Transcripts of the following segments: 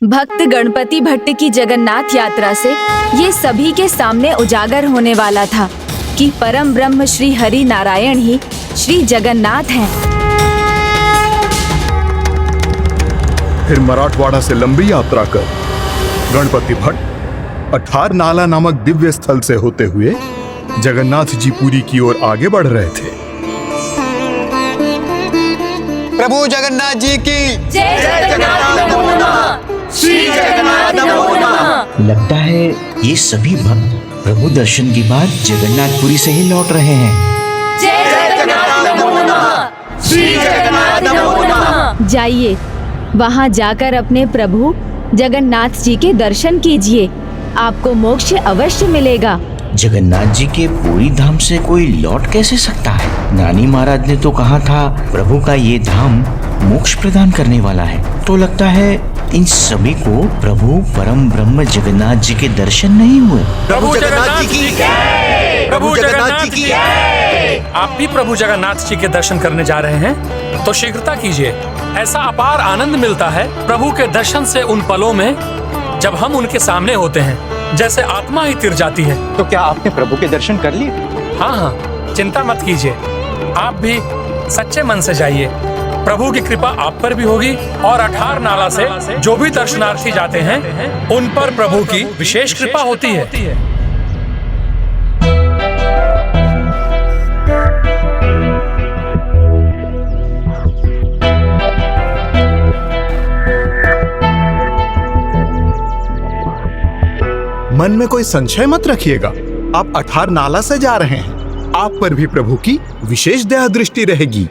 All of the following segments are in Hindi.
भक्त गणपति भट्ट की जगन्नाथ यात्रा से ये सभी के सामने उजागर होने वाला था कि परम ब्रह्म श्री हरि नारायण ही श्री जगन्नाथ हैं। फिर मराठवाड़ा से लंबी यात्रा कर गणपति भट्ट अठार नाला नामक दिव्य स्थल से होते हुए जगन्नाथ जी पुरी की ओर आगे बढ़ रहे थे। प्रभु जगन्नाथ जी की जय जगन्नाथ नमो नमः, श्री जगन्नाथ नमो नमः। लगता है ये सभी भक्त प्रभु दर्शन के बाद जगन्नाथपुरी से ही लौट रहे हैं। जय जगन्नाथ नमो नमः, श्री जगन्नाथ नमो नमः। जाइए वहाँ जाकर अपने प्रभु जगन्नाथ जी के दर्शन कीजिए, आपको मोक्ष अवश्य मिलेगा। जगन्नाथ जी के पूरी धाम से कोई लौट कैसे सकता है? नानी महाराज ने तो कहा था प्रभु का ये धाम मोक्ष प्रदान करने वाला है। तो लगता है इन सभी को प्रभु परम ब्रह्म जगन्नाथ जी के दर्शन नहीं हुए। प्रभु जगन्नाथ जी की जय, प्रभु जगन्नाथ जी की जय। आप भी प्रभु जगन्नाथ जी के दर्शन करने जा रहे हैं तो शीघ्रता कीजिए। ऐसा अपार आनंद मिलता है प्रभु के दर्शन से उन पलों में जब हम उनके सामने होते हैं, जैसे आत्मा ही तिर जाती है। तो क्या आपने प्रभु के दर्शन कर लिए? हाँ, चिंता मत कीजिए, आप भी सच्चे मन से जाइए। प्रभु की कृपा आप पर भी होगी और अठार नाला से जो भी दर्शनार्थी जाते हैं उन पर प्रभु की विशेष कृपा होती है। मन में कोई संशय मत रखिएगा, आप अठार नाला से जा रहे हैं, आप पर भी प्रभु की विशेष दया दृष्टि रहेगी।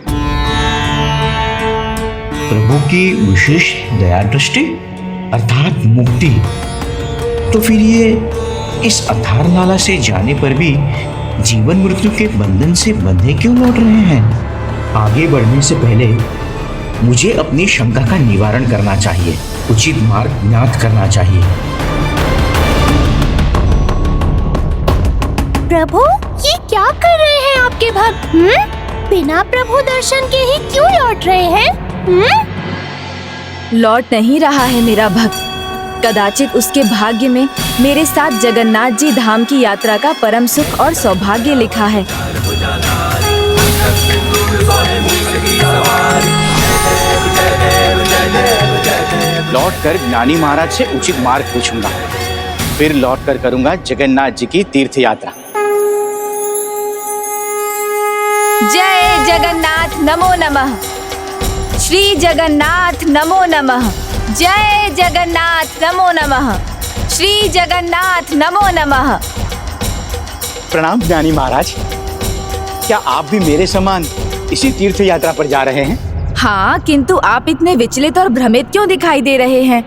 प्रभु की विशेष दया दृष्टि अर्थात मुक्ति। तो फिर ये इस अठार नाला से जाने पर भी जीवन मृत्यु के बंधन से बंधे क्यों लौट रहे हैं? आगे बढ़ने से पहले मुझे अपनी शंका का निवारण करना चाहिए, उचित मार्ग ज्ञात करना चाहिए। प्रभु, ये क्या कर रहे हैं आपके भक्त? बिना प्रभु दर्शन के ही क्यों लौट रहे हैं? लौट नहीं रहा है मेरा भक्त, कदाचित उसके भाग्य में मेरे साथ जगन्नाथ जी धाम की यात्रा का परम सुख और सौभाग्य लिखा है। लौट कर ज्ञानी महाराज से उचित मार्ग पूछूंगा, फिर लौट कर करूंगा जगन्नाथ जी की तीर्थ यात्रा। जय जगन्नाथ नमो नमः, श्री जगन्नाथ नमो नमः। जय जगन्नाथ नमो नमः, श्री जगन्नाथ नमो नमः। प्रणाम ज्ञानी महाराज, क्या आप भी मेरे समान इसी तीर्थ यात्रा पर जा रहे हैं? हाँ, किंतु आप इतने विचलित और भ्रमित क्यों दिखाई दे रहे हैं?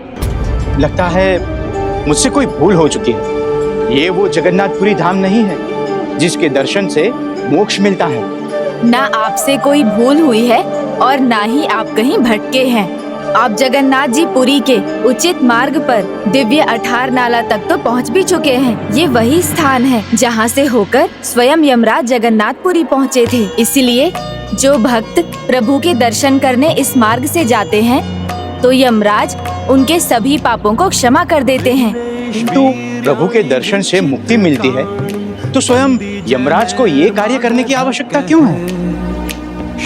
लगता है मुझसे कोई भूल हो चुकी है। ये वो जगन्नाथपुरी धाम नहीं है जिसके दर्शन से मोक्ष मिलता है। ना आपसे कोई भूल हुई है और ना ही आप कहीं भटके हैं। आप जगन्नाथ जी पुरी के उचित मार्ग पर दिव्य अठार नाला तक तो पहुंच भी चुके हैं। ये वही स्थान है जहां से होकर स्वयं यमराज जगन्नाथपुरी पहुंचे थे। इसलिए जो भक्त प्रभु के दर्शन करने इस मार्ग से जाते हैं तो यमराज उनके सभी पापों को क्षमा कर देते हैं। किंतु प्रभु के दर्शन से मुक्ति मिलती है तो स्वयं यमराज को ये कार्य करने की आवश्यकता क्यों है?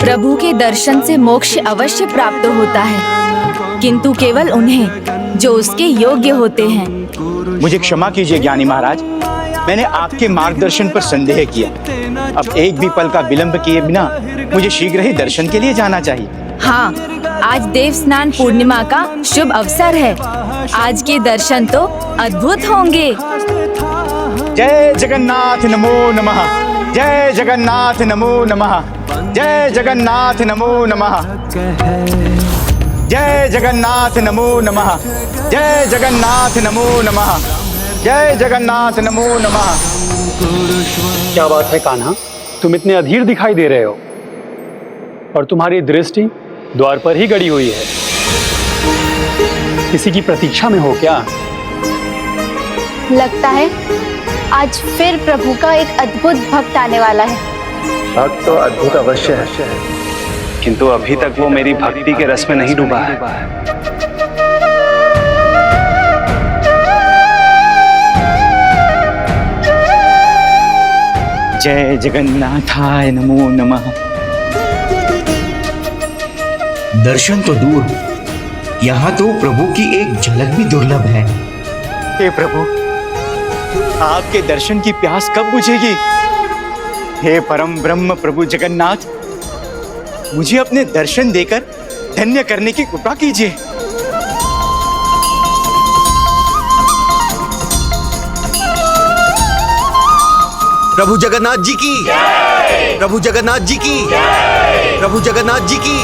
प्रभु के दर्शन से मोक्ष अवश्य प्राप्त होता है, किंतु केवल उन्हें जो उसके योग्य होते हैं। मुझे क्षमा कीजिए ज्ञानी महाराज, मैंने आपके मार्गदर्शन पर संदेह किया। अब एक भी पल का विलंब किए बिना मुझे शीघ्र ही दर्शन के लिए जाना चाहिए। हाँ, आज देव स्नान पूर्णिमा का शुभ अवसर है। आज के दर्शन तो अद्भुत होंगे। जय जगन्नाथ नमो नमः, जय जगन्नाथ नमो नमः, जय जगन्नाथ नमो नमः, जय जगन्नाथ नमो नमः, जय जगन्नाथ नमो नमः, जय जगन्नाथ नमो नमः। क्या बात है कान्हा, तुम इतने अधीर दिखाई दे रहे हो और तुम्हारी दृष्टि द्वार पर ही गड़ी हुई है। किसी की प्रतीक्षा में हो क्या? लगता है आज फिर प्रभु का एक अद्भुत भक्त आने वाला है। भक्त तो अद्भुत अवश्य है, किंतु अभी तक वो मेरी भक्ति के रस में नहीं डूबा है। जय जगन्नाथाय नमो नमः। दर्शन तो दूर, यहाँ तो प्रभु की एक झलक भी दुर्लभ है। हे प्रभु, आपके दर्शन की प्यास कब बुझेगी? हे परम ब्रह्म प्रभु जगन्नाथ, मुझे अपने दर्शन देकर धन्य करने की कृपा कीजिए। प्रभु जगन्नाथ जी की, प्रभु जगन्नाथ जी की, प्रभु जगन्नाथ जी की।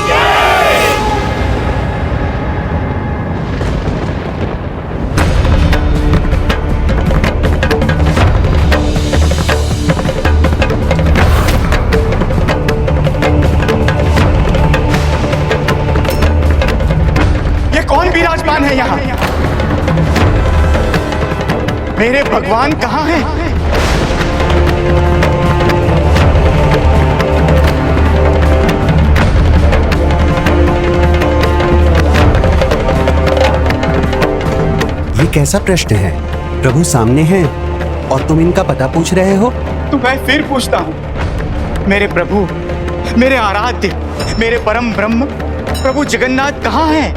ये कौन विराजमान है यहाँ? मेरे भगवान कहाँ हैं? ये कैसा प्रश्न है? प्रभु सामने हैं और तुम इनका पता पूछ रहे हो? तो मैं फिर पूछता हूँ, मेरे प्रभु, मेरे आराध्य, मेरे परम ब्रह्म प्रभु जगन्नाथ कहाँ हैं?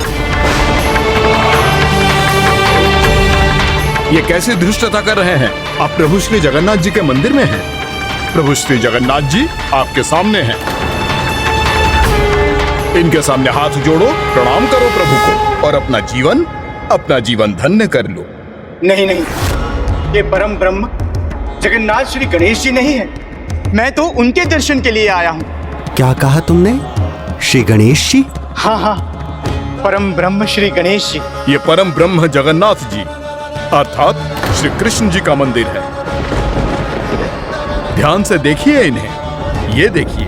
ये कैसे धृष्टता कर रहे हैं? आप प्रभु श्री जगन्नाथ जी के मंदिर में हैं। प्रभु श्री जगन्नाथ जी आपके सामने हैं। इनके सामने हाथ जोड़ो, प्रणाम करो प्रभु को और अपना जीवन धन्य कर लो। नहीं नहीं, ये परम ब्रह्म जगन्नाथ श्री गणेश जी नहीं है। मैं तो उनके दर्शन के लिए आया हूँ। क्या कहा तुमने? श्री गणेश जी? हाँ हाँ, परम ब्रह्म श्री गणेश जी। ये परम ब्रह्म जगन्नाथ जी अर्थात श्री कृष्ण जी का मंदिर है। ध्यान से देखिए इन्हें। ये देखिए,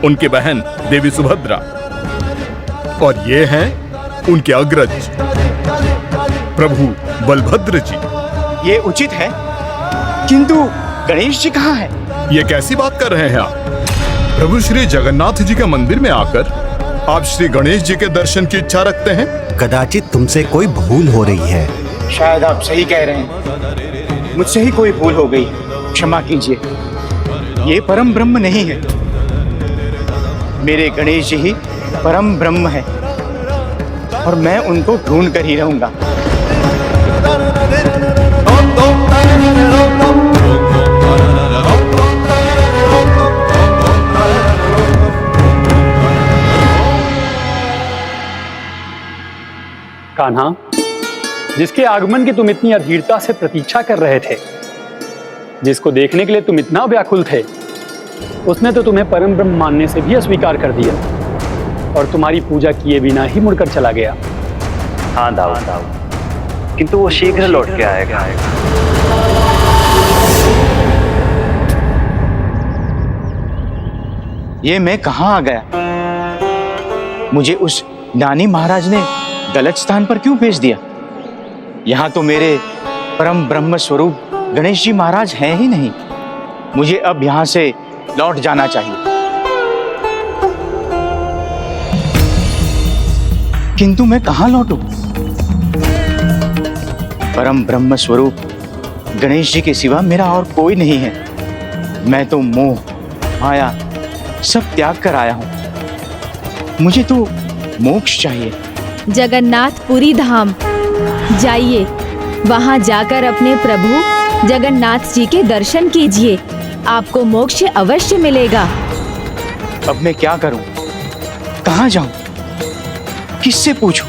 उनकी बहन देवी सुभद्रा और ये हैं उनके अग्रज प्रभु बलभद्र जी। ये उचित है, किंतु गणेश जी कहाँ हैं? ये कैसी बात कर रहे हैं आप? प्रभु श्री जगन्नाथ जी के मंदिर में आकर आप श्री गणेश जी के दर्शन की इच्छा रखते हैं? कदाचित तुमसे कोई भूल हो रही है। शायद आप सही कह रहे हैं, मुझसे ही कोई भूल हो गई, क्षमा कीजिए। ये परम ब्रह्म नहीं है, मेरे गणेश जी ही परम ब्रह्म है और मैं उनको ढूंढ कर ही रहूंगा। कान्हा, जिसके आगमन की तुम इतनी अधीरता से प्रतीक्षा कर रहे थे, जिसको देखने के लिए तुम इतना व्याकुल थे, उसने तो तुम्हें परम ब्रह्म मानने से भी अस्वीकार कर दिया और तुम्हारी पूजा किए बिना ही मुड़कर चला गया। हाँ दाऊद, किंतु वो शीघ्र लौट के आएगा। ये मैं कहाँ आ गया? मुझे उस दानी महाराज ने गलत स्थान पर क्यों भेज दिया? यहाँ तो मेरे परम ब्रह्म स्वरूप गणेश जी महाराज हैं ही नहीं। मुझे अब यहाँ से लौट जाना चाहिए। किंतु मैं कहाँ लौटूं? परम ब्रह्म स्वरूप गणेश जी के सिवा मेरा और कोई नहीं है। मैं तो मोह, माया सब त्याग कर आया हूँ। मुझे तो मोक्ष चाहिए। जगन्नाथपुरी धाम जाइए, वहाँ जाकर अपने प्रभु जगन्नाथ जी के दर्शन कीजिए, आपको मोक्ष अवश्य मिलेगा। अब मैं क्या करूं? कहाँ जाऊं? किससे पूछूं?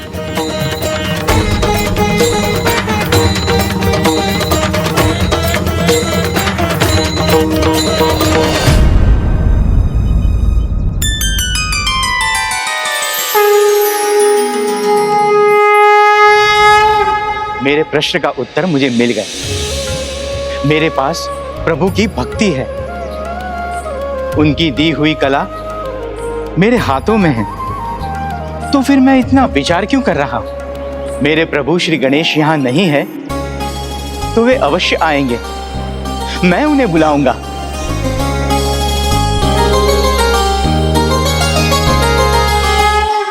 मेरे प्रश्न का उत्तर मुझे मिल गया। मेरे पास प्रभु की भक्ति है, उनकी दी हुई कला मेरे हाथों में है। तो फिर मैं इतना विचार क्यों कर रहा हूं? मेरे प्रभु श्री गणेश यहाँ नहीं है तो वे अवश्य आएंगे, मैं उन्हें बुलाऊंगा।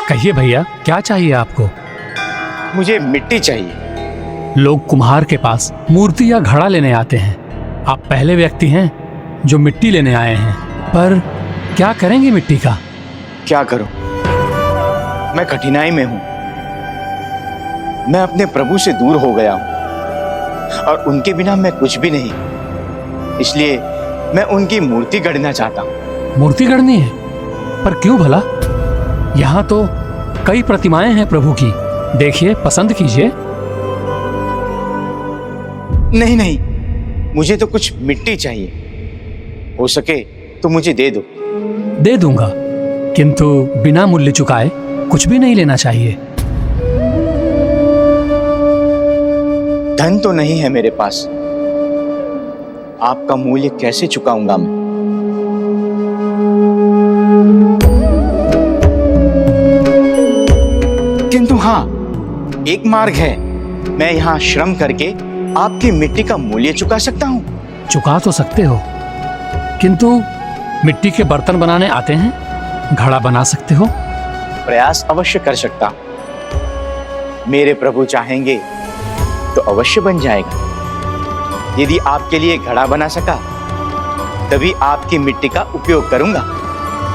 कहिए भैया, क्या चाहिए आपको? मुझे मिट्टी चाहिए। लोग कुम्हार के पास मूर्ति या घड़ा लेने आते हैं, आप पहले व्यक्ति हैं जो मिट्टी लेने आए हैं, पर क्या करेंगे मिट्टी का? क्या करूं? मैं कठिनाई में हूं। मैं अपने प्रभु से दूर हो गया हूं और उनके बिना मैं कुछ भी नहीं। इसलिए मैं उनकी मूर्ति गढ़ना चाहता हूं। मूर्ति गढ़नी है? पर क्यों भला? यहाँ तो कई प्रतिमाएं हैं प्रभु की, देखिए, पसंद कीजिए। नहीं नहीं, मुझे तो कुछ मिट्टी चाहिए। हो सके तो मुझे दे दो। दे दूंगा, किंतु बिना मूल्य चुकाए कुछ भी नहीं लेना चाहिए। धन तो नहीं है मेरे पास, आपका मूल्य कैसे चुकाऊंगा मैं? किंतु हाँ, एक मार्ग है। मैं यहाँ श्रम करके आपकी मिट्टी का मूल्य चुका सकता हूँ। चुका तो सकते हो, किंतु मिट्टी के बर्तन बनाने आते हैं? घड़ा बना सकते हो? प्रयास अवश्य कर सकता हूं। मेरे प्रभु चाहेंगे तो अवश्य बन जाएगा। यदि आपके लिए घड़ा बना सका, तभी आपकी मिट्टी का उपयोग करूंगा।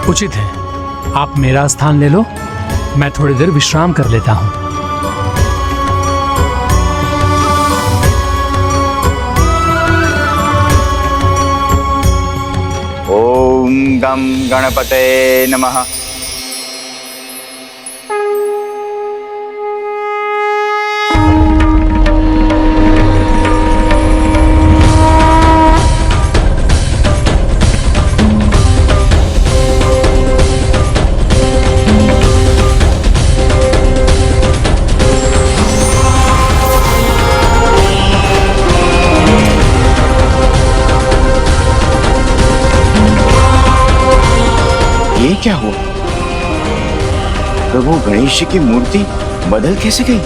उचित है, आप मेरा स्थान ले लो, मैं थोड़ी देर विश्राम कर लेता हूँ। ओम गम गणपते नमः। ये क्या हुआ? प्रभु गणेश जी की मूर्ति बदल कैसे गई?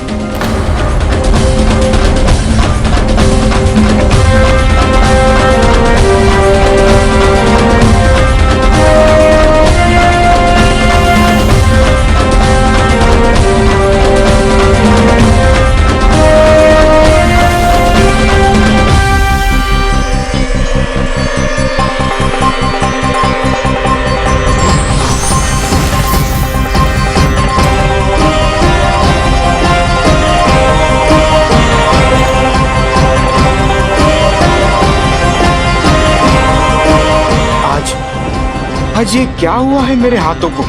आज ये क्या हुआ है मेरे हाथों को?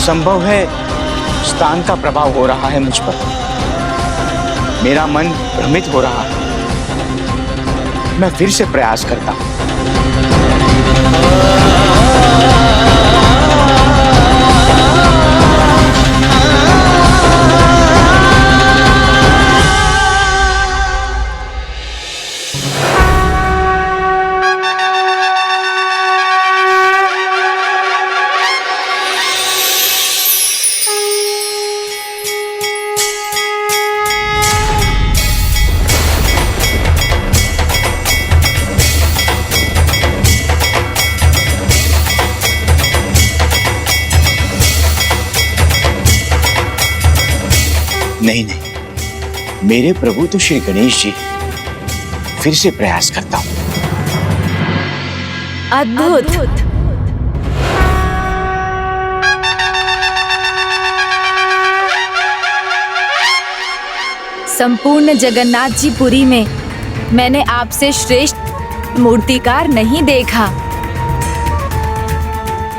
संभव है स्थान का प्रभाव हो रहा है मुझ पर। मेरा मन भ्रमित हो रहा है। मैं फिर से प्रयास करता हूं। नहीं नहीं, मेरे प्रभु तो श्री गणेश जी। फिर से प्रयास करता हूं। अद्भुत। संपूर्ण जगन्नाथ जी पुरी में मैंने आपसे श्रेष्ठ मूर्तिकार नहीं देखा।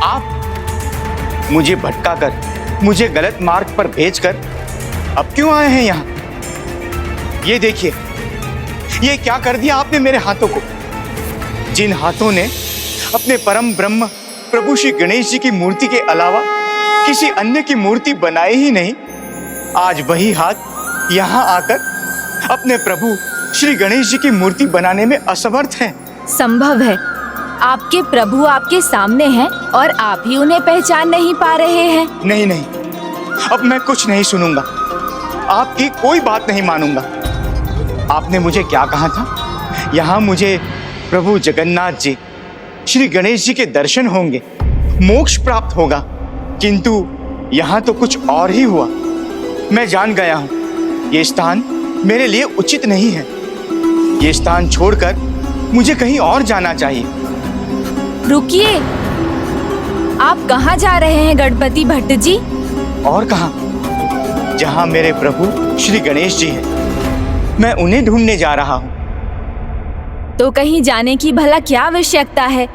आप मुझे भटकाकर, मुझे गलत मार्ग पर भेजकर अब क्यों आए हैं यहाँ? ये देखिए, ये क्या कर दिया आपने मेरे हाथों को? जिन हाथों ने अपने परम ब्रह्म प्रभु श्री गणेश जी की मूर्ति के अलावा किसी अन्य की मूर्ति बनाई ही नहीं, आज वही हाथ यहाँ आकर अपने प्रभु श्री गणेश जी की मूर्ति बनाने में असमर्थ हैं। संभव है आपके प्रभु आपके सामने हैं और आप ही उन्हें पहचान नहीं पा रहे हैं। नहीं नहीं, अब मैं कुछ नहीं सुनूंगा, आपकी कोई बात नहीं मानूंगा। आपने मुझे क्या कहा था? यहाँ मुझे प्रभु जगन्नाथ जी श्री गणेश जी के दर्शन होंगे, मोक्ष प्राप्त होगा। किंतु यहाँ तो कुछ और ही हुआ। मैं जान गया हूं ये स्थान मेरे लिए उचित नहीं है। ये स्थान छोड़कर मुझे कहीं और जाना चाहिए। रुकिए, आप कहाँ जा रहे हैं गणपति भट्ट जी? और कहाँ? जहाँ मेरे प्रभु श्री गणेश जी हैं। मैं उन्हें ढूंढने जा रहा हूँ। तो कहीं जाने की भला क्या आवश्यकता है?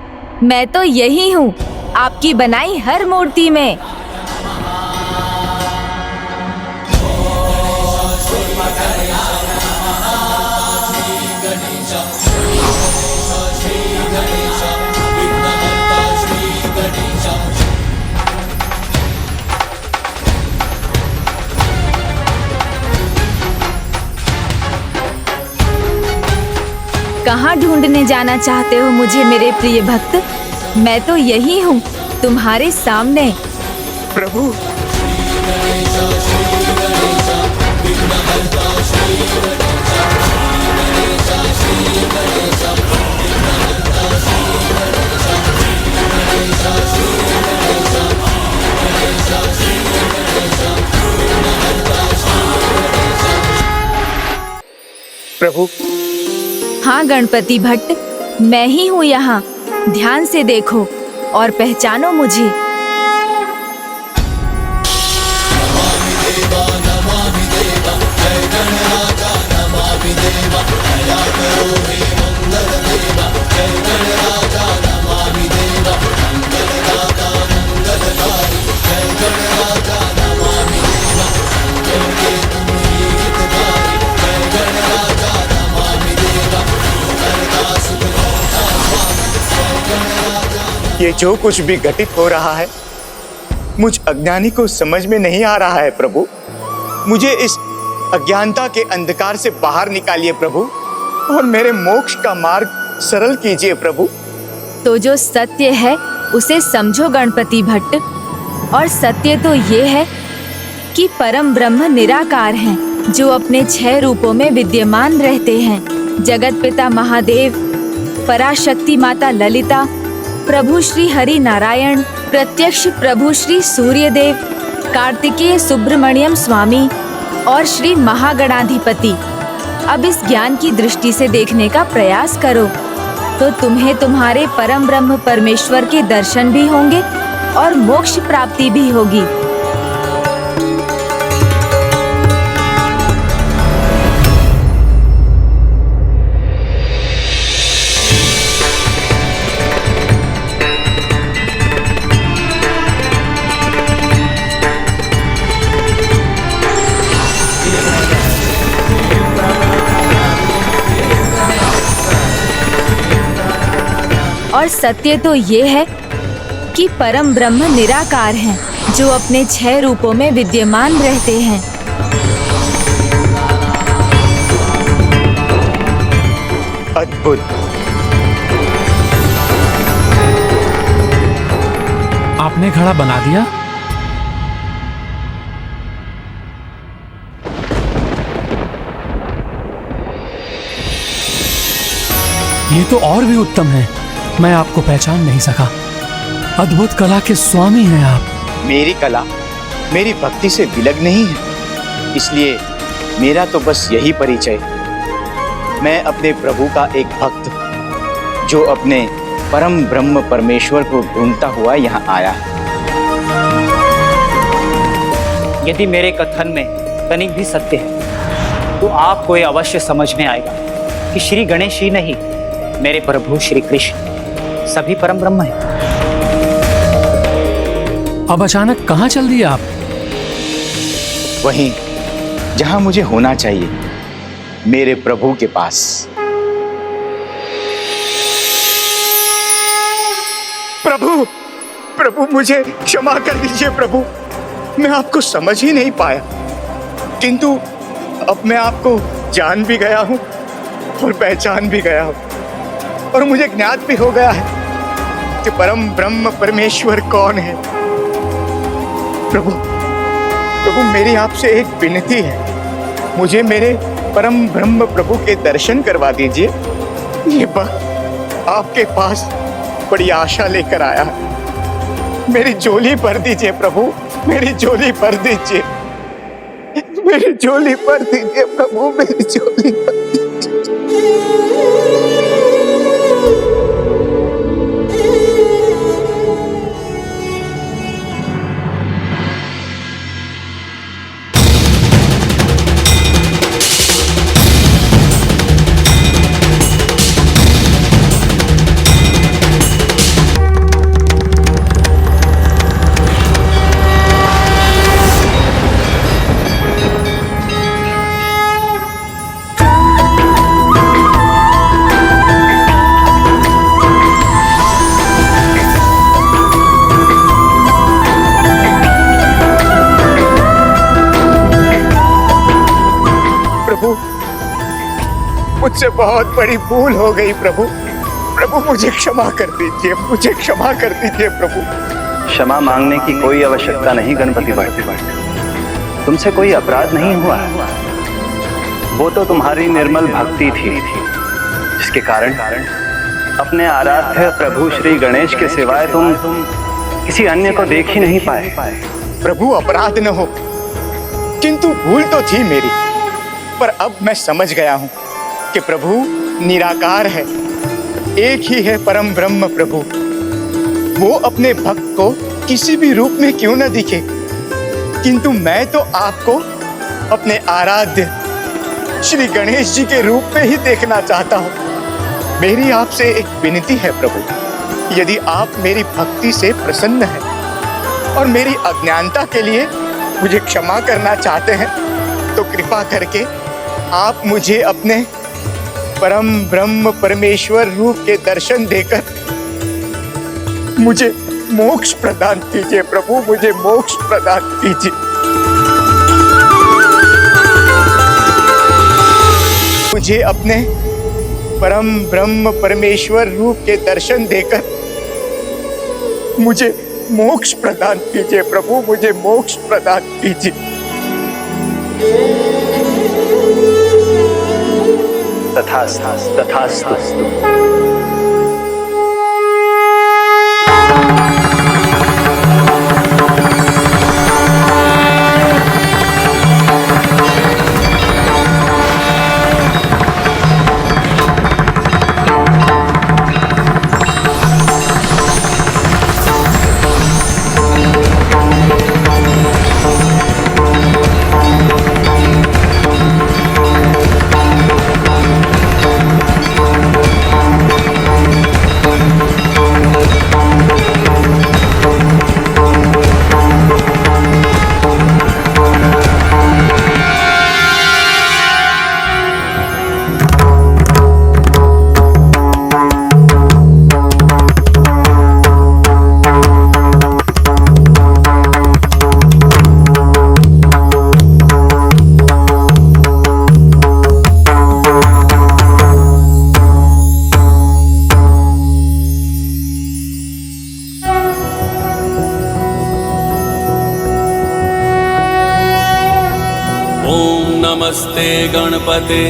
मैं तो यही हूँ, आपकी बनाई हर मूर्ति में। कहाँ ढूंढने जाना चाहते हो मुझे मेरे प्रिय भक्त? मैं तो यही हूँ, तुम्हारे सामने। प्रभु, प्रभु। हाँ गणपति भट्ट, मैं ही हूँ यहाँ। ध्यान से देखो और पहचानो मुझे। ये जो कुछ भी घटित हो रहा है मुझ अज्ञानी को समझ में नहीं आ रहा है प्रभु। मुझे इस अज्ञानता के अंधकार से बाहर निकालिए प्रभु, और मेरे मोक्ष का मार्ग सरल कीजिए प्रभु। तो जो सत्य है उसे समझो गणपति भट्ट, और सत्य तो ये है कि परम ब्रह्म निराकार हैं, जो अपने 6 रूपों में विद्यमान रहते हैं। जगत पिता महादेव, पराशक्ति माता ललिता, प्रभु श्री हरि नारायण, प्रत्यक्ष प्रभु श्री सूर्यदेव, कार्तिकेय सुब्रमण्यम स्वामी और श्री महागणाधिपति। अब इस ज्ञान की दृष्टि से देखने का प्रयास करो तो तुम्हें तुम्हारे परम ब्रह्म परमेश्वर के दर्शन भी होंगे और मोक्ष प्राप्ति भी होगी। और सत्य तो ये है कि परम ब्रह्म निराकार हैं, जो अपने 6 रूपों में विद्यमान रहते हैं। अद्भुत। आपने घड़ा बना दिया? ये तो और भी उत्तम है। मैं आपको पहचान नहीं सका। अद्भुत कला के स्वामी हैं आप। मेरी कला मेरी भक्ति से विलग नहीं है, इसलिए मेरा तो बस यही परिचय। मैं अपने प्रभु का एक भक्त जो अपने परम ब्रह्म परमेश्वर को ढूंढता हुआ यहाँ आया है। यदि मेरे कथन में तनिक भी सत्य है तो आपको ये अवश्य समझ में आएगा कि श्री गणेश ही नहीं, मेरे प्रभु श्री कृष्ण सभी परम ब्रह्म हैं। अब अचानक कहाँ चल दिए आप? वहीं जहां मुझे होना चाहिए, मेरे प्रभु के पास। प्रभु, प्रभु मुझे क्षमा कर दीजिए प्रभु, मैं आपको समझ ही नहीं पाया, किंतु अब मैं आपको जान भी गया हूं और पहचान भी गया हूं, और मुझे ज्ञात भी हो गया है कि परम ब्रह्म परमेश्वर कौन है। प्रभु, प्रभु मेरी आपसे एक विनती है, मुझे मेरे परम ब्रह्म प्रभु के दर्शन करवा दीजिए। ये भक्त आपके पास बड़ी आशा लेकर आया है। मेरी झोली भर दीजिए प्रभु, मेरी झोली भर दीजिए। मेरी झोली भर दीजिए प्रभु, मेरी झोली भर मुझसे बहुत बड़ी भूल हो गई प्रभु। प्रभु मुझे क्षमा कर दीजिए, मुझे क्षमा कर दीजिए प्रभु। क्षमा मांगने की कोई आवश्यकता नहीं गणपति भट्ट। तुमसे कोई अपराध नहीं हुआ, वो तो तुम्हारी निर्मल भक्ति थी जिसके कारण अपने आराध्य प्रभु श्री गणेश के सिवाय तुम किसी अन्य को देख ही नहीं पाए। प्रभु अपराध न हो, किंतु भूल तो थी मेरी, पर अब मैं समझ गया हूँ कि प्रभु निराकार है, एक ही है परम ब्रह्म प्रभु। वो अपने भक्त को किसी भी रूप में क्यों न दिखे, किंतु मैं तो आपको अपने आराध्य श्री गणेश जी के रूप में ही देखना चाहता हूँ। मेरी आपसे एक विनती है प्रभु, यदि आप मेरी भक्ति से प्रसन्न हैं और मेरी अज्ञानता के लिए मुझे क्षमा करना चाहते हैं, तो कृपा करके आप मुझे अपने परम ब्रह्म परमेश्वर रूप के दर्शन देकर मुझे मोक्ष प्रदान कीजिए प्रभु, मुझे मोक्ष प्रदान कीजिए। मुझे अपने परम ब्रह्म परमेश्वर रूप के दर्शन देकर मुझे मोक्ष प्रदान कीजिए प्रभु, मुझे मोक्ष प्रदान कीजिए। तथास्तु तथास्तु। नमस्ते गणपते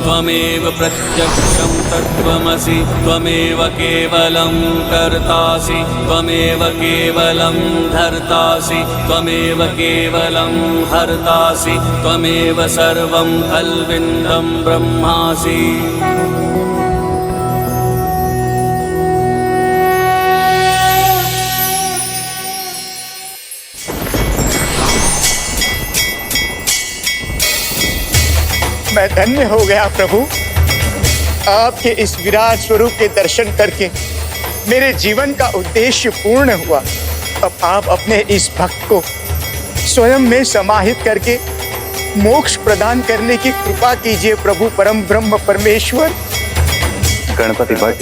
त्वमेव प्रत्यक्षं तत्त्वमसि त्वमेव केवलं कर्तासि त्वमेव केवलं धर्तासि त्वमेव केवलं हर्तासि त्वमेव सर्वं खल्विन्दं ब्रह्मासि। मैं धन्य हो गया प्रभु, आपके इस विराट स्वरूप के दर्शन करके मेरे जीवन का उद्देश्य पूर्ण हुआ। अब आप अपने इस भक्त को स्वयं में समाहित करके मोक्ष प्रदान करने की कृपा कीजिए प्रभु परम ब्रह्म परमेश्वर। गणपति भट्ट,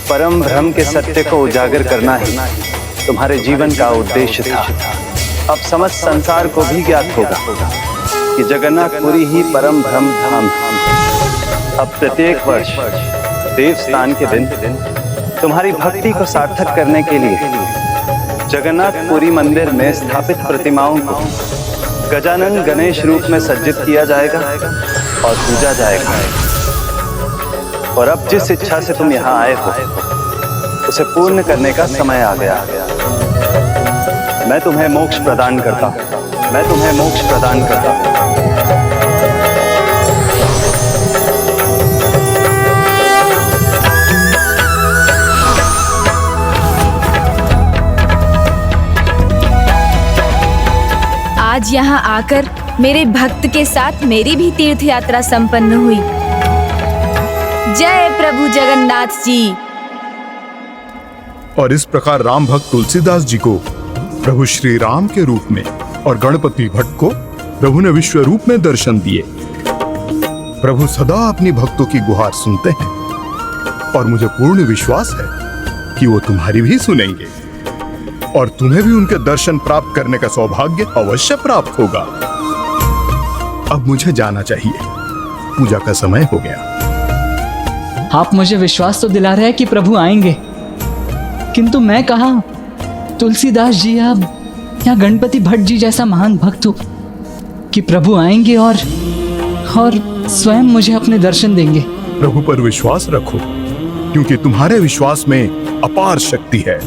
परम ब्रह्म के सत्य को उजागर करना ही तुम्हारे जीवन का उद्देश्य था। अब समस्त संसार को भी ज्ञात होगा कि जगन्नाथपुरी ही परम ब्रह्म धाम है। अब प्रत्येक वर्ष देवस्थान के दिन तुम्हारी भक्ति को सार्थक करने के लिए जगन्नाथपुरी मंदिर में स्थापित प्रतिमाओं को गजानन गणेश रूप में सज्जित किया जाएगा और पूजा जाएगा। और अब जिस इच्छा से तुम यहाँ आए हो उसे पूर्ण करने का समय आ गया। मैं तुम्हें मोक्ष प्रदान करता हूँ। मैं तुम्हें मोक्ष प्रदान करता हूँ। आज यहाँ आकर मेरे भक्त के साथ मेरी भी तीर्थ यात्रा संपन्न हुई। जय प्रभु जगन्नाथ जी। और इस प्रकार राम भक्त तुलसीदास जी को प्रभु श्री राम के रूप में और गणपति भट्ट को प्रभु ने विश्व रूप में दर्शन दिए। प्रभु सदा अपनी भक्तों की गुहार सुनते हैं और मुझे पूर्ण विश्वास है कि वो तुम्हारी भी सुनेंगे और तुम्हें भी उनके दर्शन प्राप्त करने का सौभाग्य अवश्य प्राप्त होगा। अब मुझे जाना चाहिए, पूजा का समय हो गया। आप मुझे विश्वास तो दिला रहे हैं कि प्रभु आएंगे, किंतु मैं कहाँ तुलसीदास जी या गणपति भट्ट जी जैसा महान भक्त हूँ कि प्रभु आएंगे और स्वयं मुझे अपने दर्शन देंगे। प्रभु पर विश्वास रखो, क्योंकि तुम्हारे विश्वास में अपार शक्ति है।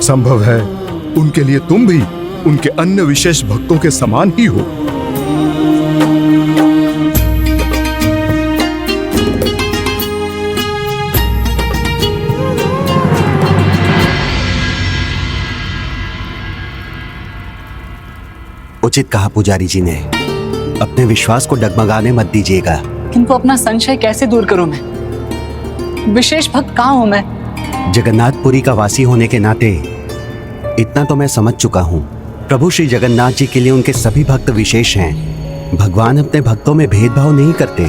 संभव है उनके लिए तुम भी उनके अन्य विशेष भक्तों के समान ही हो। उचित कहा पुजारी जी ने, अपने विश्वास को डगमगाने मत दीजिएगा। किंतु अपना संशय कैसे दूर करूं मैं? विशेष भक्त कहाँ हूं मैं? जगन्नाथपुरी का वासी होने के नाते इतना तो मैं समझ चुका हूँ, प्रभु श्री जगन्नाथ जी के लिए उनके सभी भक्त विशेष हैं। भगवान अपने भक्तों में भेदभाव नहीं करते।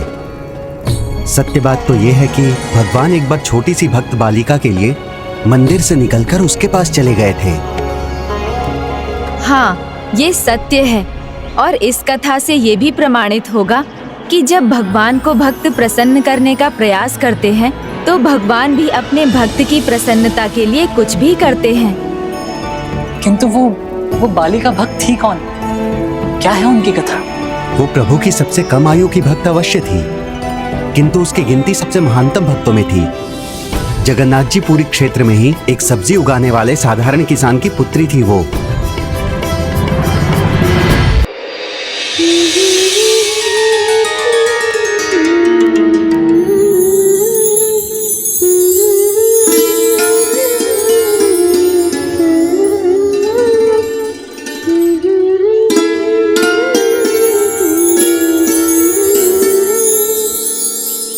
सत्य बात तो यह है कि भगवान एक बार छोटी सी भक्त बालिका के लिए मंदिर से निकलकर उसके पास चले गए थे। हाँ, ये सत्य है और इस कथा से ये भी प्रमाणित होगा कि जब भगवान को भक्त प्रसन्न करने का प्रयास करते हैं तो भगवान भी अपने भक्त की प्रसन्नता के लिए कुछ भी करते हैं। किंतु वो बालिका भक्त थी कौन? क्या है उनकी कथा? वो प्रभु की सबसे कम आयु की भक्त अवश्य थी, किंतु उसकी गिनती सबसे महानतम भक्तों में थी। जगन्नाथ जी पूरी क्षेत्र में ही एक सब्जी उगाने वाले साधारण किसान की पुत्री थी वो।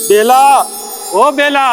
बेला, ओ बेला,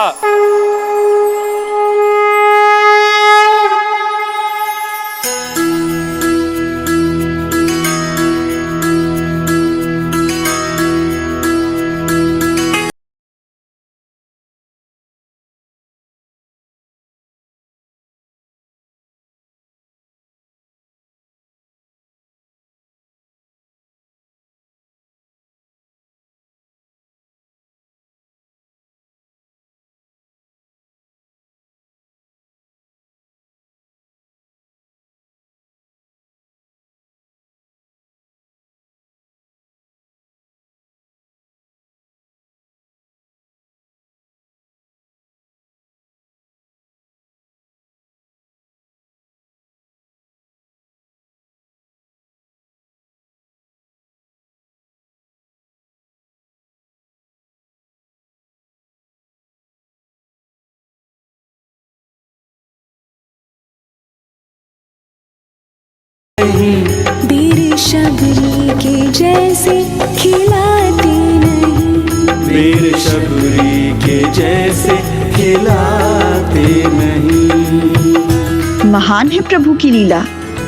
वीर शबरी के जैसे खिलाते नहीं, वीर शबरी के जैसे खिलाते नहीं। महान है प्रभु की लीला।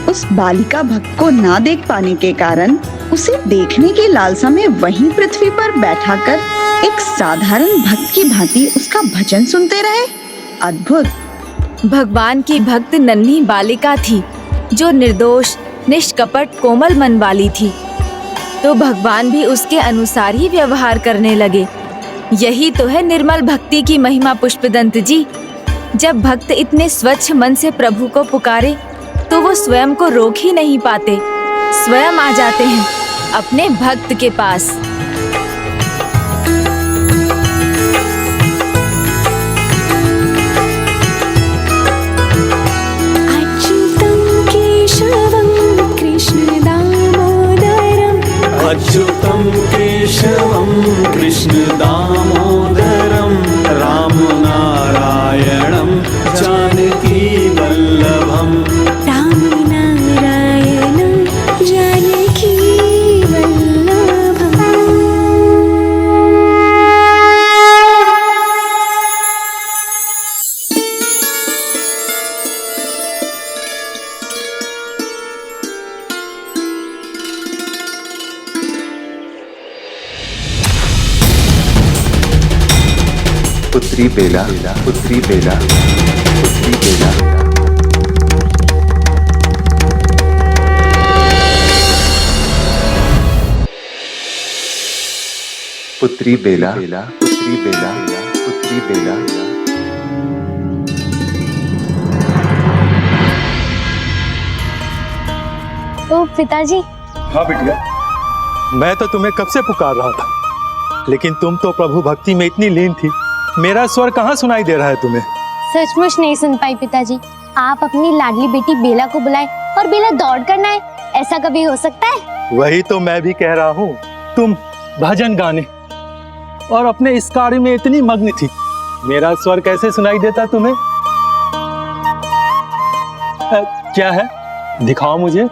उस बालिका भक्त को ना देख पाने के कारण उसे देखने की लालसा में वहीं पृथ्वी पर बैठाकर एक साधारण भक्त की भांति उसका भजन सुनते रहे। अद्भुत। भगवान की भक्त नन्ही बालिका थी जो निर्दोष, निष्कपट, कोमल मन वाली थी, तो भगवान भी उसके अनुसार ही व्यवहार करने लगे। यही तो है निर्मल भक्ति की महिमा पुष्पदंत जी। जब भक्त इतने स्वच्छ मन से प्रभु को पुकारे तो वो स्वयं को रोक ही नहीं पाते, स्वयं आ जाते हैं अपने भक्त के पास। अच्युतं केशवं कृष्ण दामोदरं अच्युतं केशवं कृष्ण दामोदरं राम नारायणं जानकी वल्लभं राम नारायणं जानकी वल्लभम्। पुत्री बेला, पुत्री बेला, पुत्री बेला। पुत्री बेला, पुत्री बेला, पुत्री बेला। तो पिताजी। हाँ बिटिया, मैं तो तुम्हें कब से पुकार रहा था, लेकिन तुम तो प्रभु भक्ति में इतनी लीन थी, मेरा स्वर कहाँ सुनाई दे रहा है तुम्हें? सचमुच नहीं सुन पाई पिताजी। आप अपनी लाडली बेटी बेला को बुलाए और बेला दौड़ कर ना आए, ऐसा कभी हो सकता है? वही तो मैं भी कह रहा हूँ। तुम भजन गाने और अपने इस कार्य में इतनी मग्न थी, मेरा स्वर कैसे सुनाई देता तुम्हें? क्या है, दिखाओ मुझे।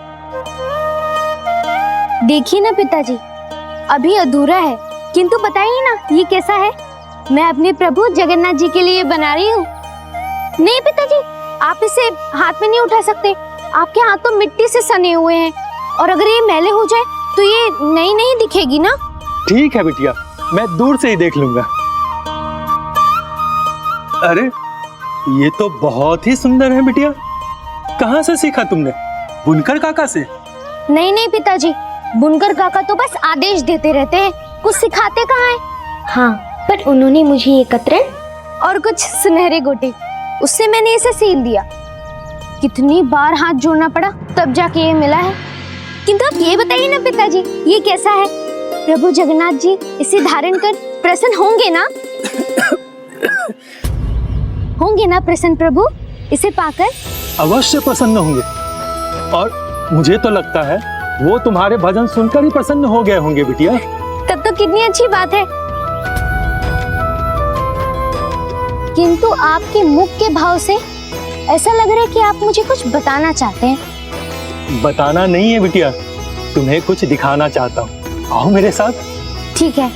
देखिए ना पिताजी, अभी अधूरा है, किंतु बताइए ना ये कैसा है? मैं अपने प्रभु जगन्नाथ जी के लिए बना रही हूँ। नहीं पिताजी, आप इसे हाथ में नहीं उठा सकते, आपके हाथ तो मिट्टी से सने हुए हैं, और अगर ये मैले हो जाए तो ये नई नहीं दिखेगी ना। ठीक है बिटिया, मैं दूर से ही देख लूंगा। अरे ये तो बहुत ही सुंदर है बिटिया, कहाँ से सीखा तुमने? बुनकर काका से? नहीं नहीं पिताजी, बुनकर काका तो बस आदेश देते रहते हैं, कुछ सिखाते कहाँ हैं? हाँ, पर उन्होंने मुझे ये कतरन और कुछ सुनहरे गोटे, उससे मैंने इसे सील दिया। कितनी बार हाथ जोड़ना पड़ा तब जाके ये मिला है। किंतु आप ये बताइए ना पिताजी, ये कैसा है? प्रभु जगन्नाथ जी इसे धारण कर प्रसन्न होंगे ना? होंगे ना प्रसन्न प्रभु इसे पाकर? अवश्य प्रसन्न होंगे, और मुझे तो लगता है वो तुम्हारे भजन सुनकर ही प्रसन्न हो गए होंगे बिटिया। तब तो कितनी अच्छी बात है। किंतु आपके मुख के भाव से ऐसा लग रहा है कि आप मुझे कुछ बताना चाहते हैं। बताना नहीं है बिटिया, तुम्हें कुछ दिखाना चाहता हूँ, आओ मेरे साथ। ठीक है।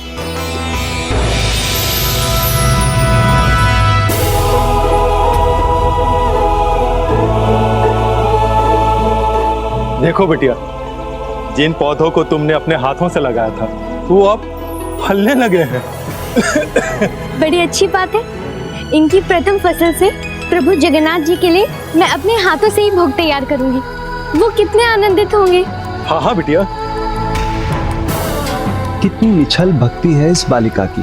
देखो बिटिया, जिन पौधों को तुमने अपने हाथों से लगाया था वो अब फलने लगे हैं। बड़ी अच्छी बात है। इनकी प्रथम फसल से प्रभु जगन्नाथ जी के लिए मैं अपने हाथों से ही भोग तैयार करूंगी। वो कितने आनंदित होंगे। हाँ हाँ बिटिया। कितनी निछल भक्ति है इस बालिका की,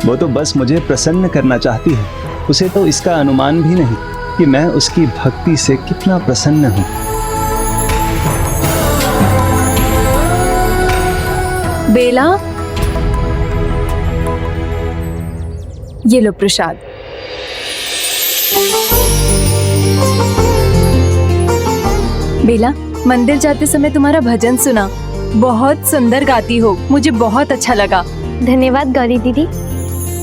वो तो बस मुझे प्रसन्न करना चाहती है। उसे तो इसका अनुमान भी नहीं कि मैं उसकी भक्ति से कितना प्रसन्न हूँ। बेला, ये लो प्रसाद। बेला, मंदिर जाते समय तुम्हारा भजन सुना, बहुत सुंदर गाती हो, मुझे बहुत अच्छा लगा। धन्यवाद गौरी दीदी,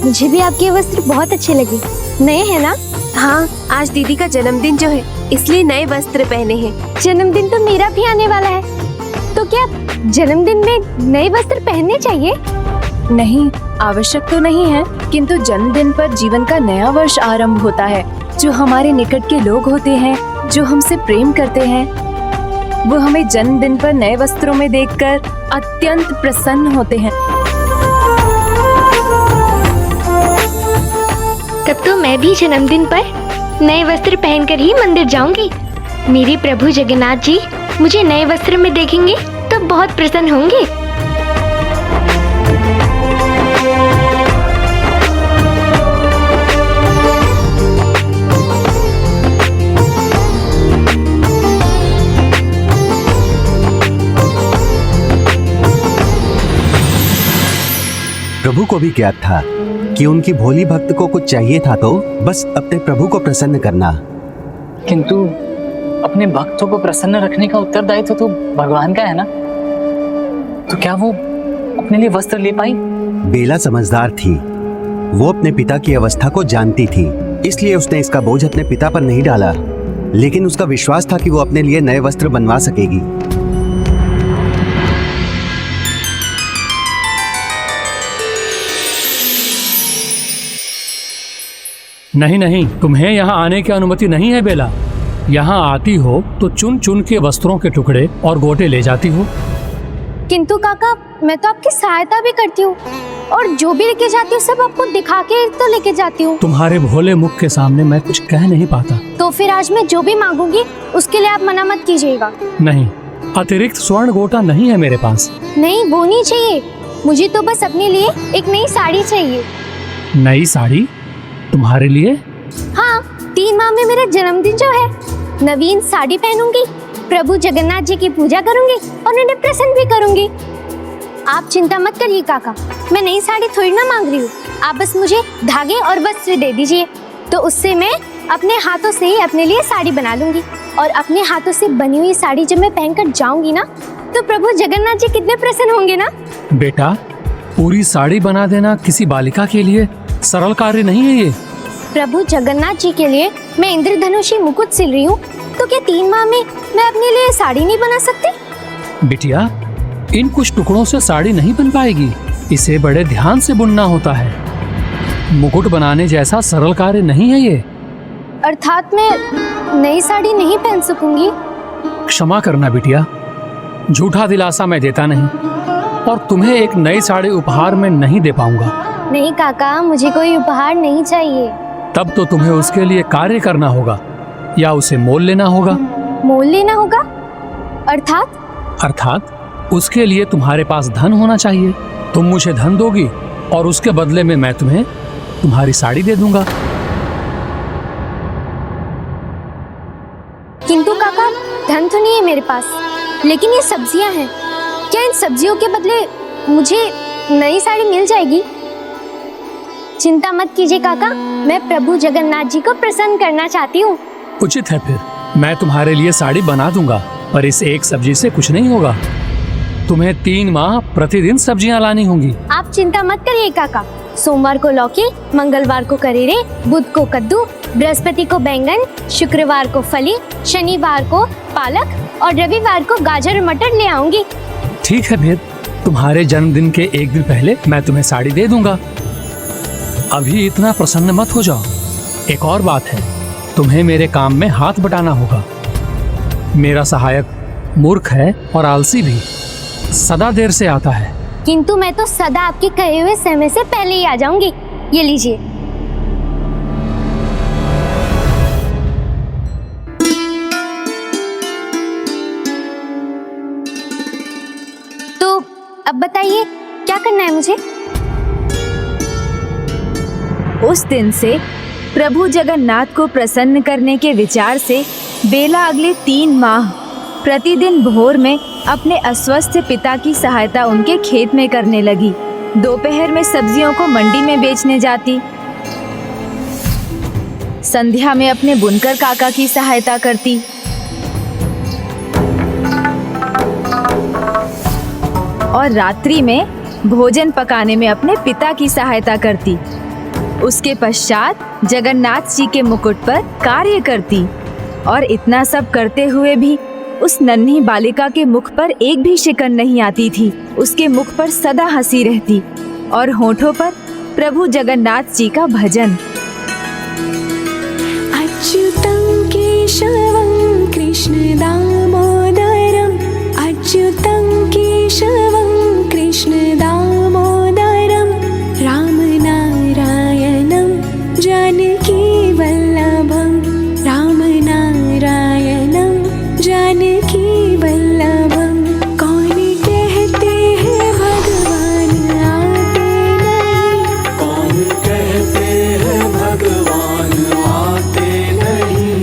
मुझे भी आपके वस्त्र बहुत अच्छे लगे। नए हैं ना? हाँ, आज दीदी का जन्मदिन जो है इसलिए नए वस्त्र पहने हैं। जन्मदिन तो मेरा भी आने वाला है, तो क्या जन्मदिन में नए वस्त्र पहनने चाहिए? नहीं, आवश्यक तो नहीं है, किंतु जन्मदिन पर जीवन का नया वर्ष आरंभ होता है। जो हमारे निकट के लोग होते हैं, जो हमसे प्रेम करते हैं, वो हमें जन्मदिन पर नए वस्त्रों में देखकर अत्यंत प्रसन्न होते हैं। तब तो मैं भी जन्मदिन पर नए वस्त्र पहनकर ही मंदिर जाऊंगी। मेरे प्रभु जगन्नाथ जी मुझे नए वस्त्र में देखेंगे तो बहुत प्रसन्न होंगे। प्रभु को भी ज्ञात था कि उनकी भोली भक्त को कुछ चाहिए था, तो बस अपने प्रभु को प्रसन्न करना। किंतु अपने भक्तों को प्रसन्न रखने का उत्तरदायित्व तो भगवान का है ना, तो क्या वो अपने लिए वस्त्र ले पाई? बेला समझदार थी। वो अपने पिता की अवस्था को जानती थी, इसलिए उसने इसका बोझ अपने पिता पर नहीं डाला। लेकिन उसका विश्वास था कि वो अपने लिए नए वस्त्र बनवा सकेगी। नहीं नहीं, तुम्हें यहाँ आने की अनुमति नहीं है बेला। यहाँ आती हो तो चुन चुन के वस्त्रों के टुकड़े और गोटे ले जाती हो। किंतु काका, मैं तो आपकी सहायता भी करती हूँ और जो भी लेके जाती हूँ सब आपको दिखा के तो लेके जाती हूँ। तुम्हारे भोले मुख के सामने मैं कुछ कह नहीं पाता। तो फिर आज मैं जो भी मांगूंगी उसके लिए आप मना मत कीजिएगा। नहीं, अतिरिक्त स्वर्ण गोटा नहीं है मेरे पास। नहीं, वो नहीं चाहिए मुझे, तो बस अपने लिए एक नई साड़ी चाहिए। नई साड़ी तुम्हारे लिए? हाँ, 3 माह में मेरा जन्मदिन जो है, नवीन साड़ी पहनूंगी, प्रभु जगन्नाथ जी की पूजा करूंगी और उन्हें प्रसन्न भी करूंगी। आप चिंता मत करिए काका, मैं नई साड़ी थोड़ी ना मांग रही हूँ। आप बस मुझे धागे और वस्त्र दे दीजिए, तो उससे मैं अपने हाथों से ही अपने लिए साड़ी बना लूंगी। और अपने हाथों से बनी हुई साड़ी जब मैं पहनकर जाऊंगी ना, तो प्रभु जगन्नाथ जी कितने प्रसन्न होंगे ना। बेटा, पूरी साड़ी बना देना किसी बालिका के लिए सरल कार्य नहीं है ये। प्रभु जगन्नाथ जी के लिए मैं इंद्रधनुषी मुकुट सिल रही हूँ, तो क्या 3 माह में मैं अपने लिए साड़ी नहीं बना सकती? बिटिया, इन कुछ टुकड़ों से साड़ी नहीं बन पाएगी। इसे बड़े ध्यान से बुनना होता है। मुकुट बनाने जैसा सरल कार्य नहीं है ये। अर्थात मैं नई साड़ी नहीं पहन सकूंगी? क्षमा करना बिटिया, झूठा दिलासा मैं देता नहीं और तुम्हें एक नई साड़ी उपहार में नहीं दे पाऊंगा। नहीं काका, मुझे कोई उपहार नहीं चाहिए। तब तो तुम्हें उसके लिए कार्य करना होगा या उसे मोल लेना होगा। मोल लेना होगा? अर्थात उसके लिए तुम्हारे पास धन होना चाहिए। तुम मुझे धन दोगी और उसके बदले में मैं तुम्हें तुम्हारी साड़ी दे दूंगा। किंतु काका, धन तो नहीं है मेरे पास, लेकिन ये सब्जियां हैं। क्या इन सब्जियों के बदले मुझे नई साड़ी मिल जाएगी? चिंता मत कीजिए काका, मैं प्रभु जगन्नाथ जी को प्रसन्न करना चाहती हूँ। उचित है, फिर मैं तुम्हारे लिए साड़ी बना दूंगा, पर इस एक सब्जी से कुछ नहीं होगा। तुम्हें 3 माह प्रतिदिन सब्जियां लानी होंगी। आप चिंता मत करिए काका, सोमवार को लौकी, मंगलवार को करेले, बुध को कद्दू, बृहस्पति को बैंगन, शुक्रवार को फली, शनिवार को पालक और रविवार को गाजर और मटर ले आऊंगी। ठीक है, फिर तुम्हारे जन्मदिन के 1 दिन पहले मैं तुम्हें साड़ी दे दूंगा। अभी इतना प्रसन्न मत हो जाओ। एक और बात है, तुम्हें मेरे काम में हाथ बटाना होगा। मेरा सहायक मूर्ख है और आलसी भी, सदा देर से आता है। किंतु मैं तो सदा आपके कहे हुए समय से पहले ही आ जाऊंगी। ये लीजिए। तो अब बताइए क्या करना है मुझे? उस दिन से प्रभु जगन्नाथ को प्रसन्न करने के विचार से बेला अगले 3 माह प्रतिदिन भोर में अपने अस्वस्थ पिता की सहायता उनके खेत में करने लगी। दोपहर में सब्जियों को मंडी में बेचने जाती, संध्या में अपने बुनकर काका की सहायता करती और रात्रि में भोजन पकाने में अपने पिता की सहायता करती। उसके पश्चात जगन्नाथ जी के मुकुट पर कार्य करती और इतना सब करते हुए भी उस नन्ही बालिका के मुख पर एक भी शिकन नहीं आती थी। उसके मुख पर सदा हंसी रहती और होठों पर प्रभु जगन्नाथ जी का भजन। अच्युतं केशवं कृष्ण दामोदरम, अच्युतं केशवं कृष्ण दामोदरम, राम नारायणं जानकी वल्लभं, राम नारायणं जानकी वल्लभं। कौन कहते हैं भगवान आते नहीं, कौन कहते हैं भगवान आते नहीं,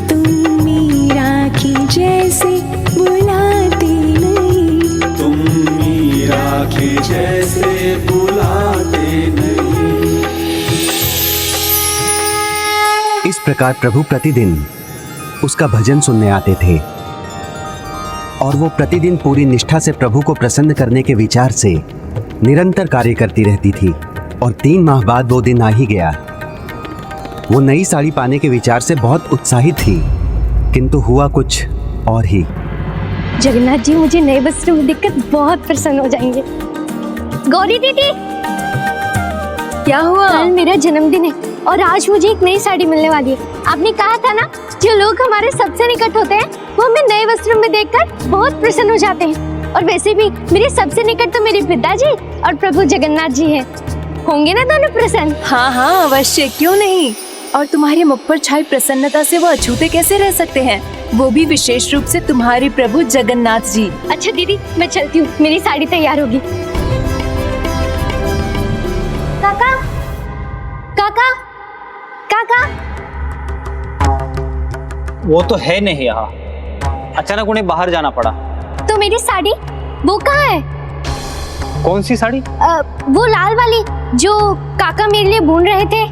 तुम मीरा की जैसे बुलाते नहीं, तुम मीरा की जैसे बुलाते नहीं। इस प्रकार प्रभु प्रतिदिन उसका भजन सुनने आते थे और वो प्रतिदिन पूरी निष्ठा से प्रभु को प्रसन्न करने के विचार से निरंतर कार्य करती रहती थी और 3 माह बाद वो दिन आ ही गया। वो नई साड़ी पाने के विचार से बहुत उत्साहित थी, किंतु हुआ कुछ और ही। जगन्नाथ जी मुझे नए वस्त्र में देखकर बहुत प्रसन्न हो जाएंगे। गौरी दीदी, क्या हुआ? कल मेरा जन्मदिन है और आज मुझे एक नई साड़ी मिलने वाली है। आपने कहा था ना, जो लोग हमारे सबसे निकट होते हैं वो हमें नए वस्त्रों में देखकर बहुत प्रसन्न हो जाते हैं। और वैसे भी मेरे सबसे निकट तो मेरे पिताजी और प्रभु जगन्नाथ जी हैं। होंगे ना दोनों प्रसन्न? हाँ हाँ अवश्य, क्यों नहीं। और तुम्हारे मुख पर छाई प्रसन्नता से वो अछूते कैसे रह सकते हैं, वो भी विशेष रूप से तुम्हारे प्रभु जगन्नाथ जी। अच्छा दीदी, मैं चलती हूँ, मेरी साड़ी तैयार होगी। काका, काका, काका। वो तो है नहीं यहाँ, अचानक उन्हें बाहर जाना पड़ा। तो मेरी साड़ी वो कहाँ है? कौन सी साड़ी? वो लाल वाली जो काका मेरे लिए बुन रहे थे।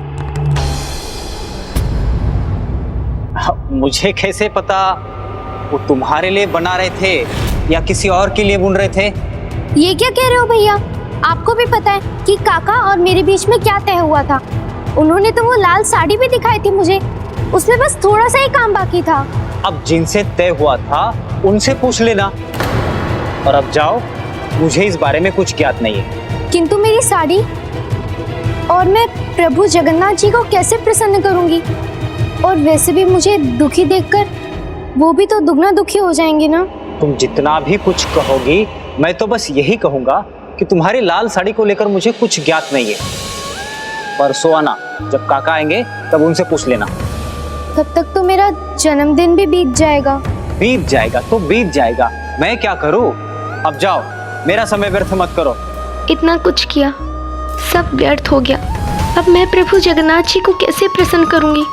मुझे कैसे पता वो तुम्हारे लिए बना रहे थे या किसी और के लिए बुन रहे थे? ये क्या कह रहे हो भैया? आपको भी पता है कि काका और मेरे बीच में क्या तय हुआ था। उन्होंने तो वो लाल साड़ी भी दिखाई थी मुझे, उसमें बस थोड़ा सा ही काम बाकी था। अब जिनसे तय हुआ था उनसे पूछ लेना। और अब जाओ, मुझे इस बारे में कुछ ज्ञात नहीं है। किंतु मेरी साड़ी, और मैं प्रभु जगन्नाथ जी को कैसे प्रसन्न करूंगी? और वैसे भी मुझे दुखी देखकर वो भी तो दुगना दुखी हो जाएंगे ना। तुम जितना भी कुछ कहोगी, मैं तो बस यही कहूंगा कि तुम्हारी लाल साड़ी को लेकर मुझे कुछ ज्ञात नहीं है। परसों आना, जब काका आएंगे तब उनसे पूछ लेना। तब तक तो मेरा जन्मदिन भी बीत जाएगा। बीत जाएगा तो बीत जाएगा, मैं क्या करूं? अब जाओ, मेरा समय व्यर्थ मत करो। इतना कुछ किया, सब व्यर्थ हो गया। अब मैं प्रभु जगन्नाथ जी को कैसे प्रसन्न करूंगी?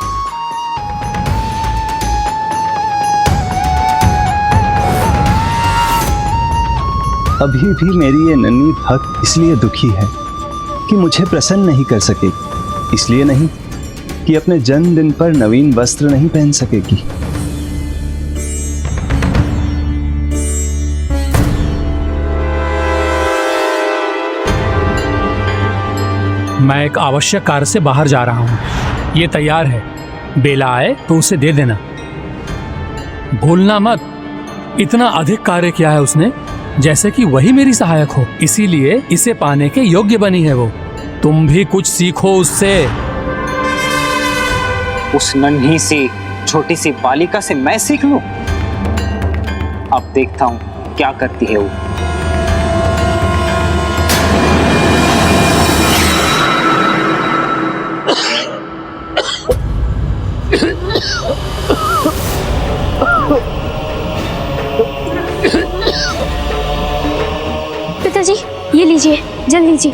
अभी भी मेरी ये नन्ही भक्त इसलिए दुखी है कि मुझे प्रसन्न नहीं कर सकेगी। इसलिए नहीं कि अपने जन्मदिन पर नवीन वस्त्र नहीं पहन सकेगी। मैं एक आवश्यक कार्य से बाहर जा रहा हूँ। ये तैयार है, बेला आए तो उसे दे देना। भूलना मत, इतना अधिक कार्य किया है उसने जैसे कि वही मेरी सहायक हो, इसीलिए इसे पाने के योग्य बनी है वो। तुम भी कुछ सीखो उससे। उस नन्ही सी छोटी सी बालिका से मैं सीख लूं? अब देखता हूं क्या करती है वो। पिताजी, ये लीजिए, जल लीजिए।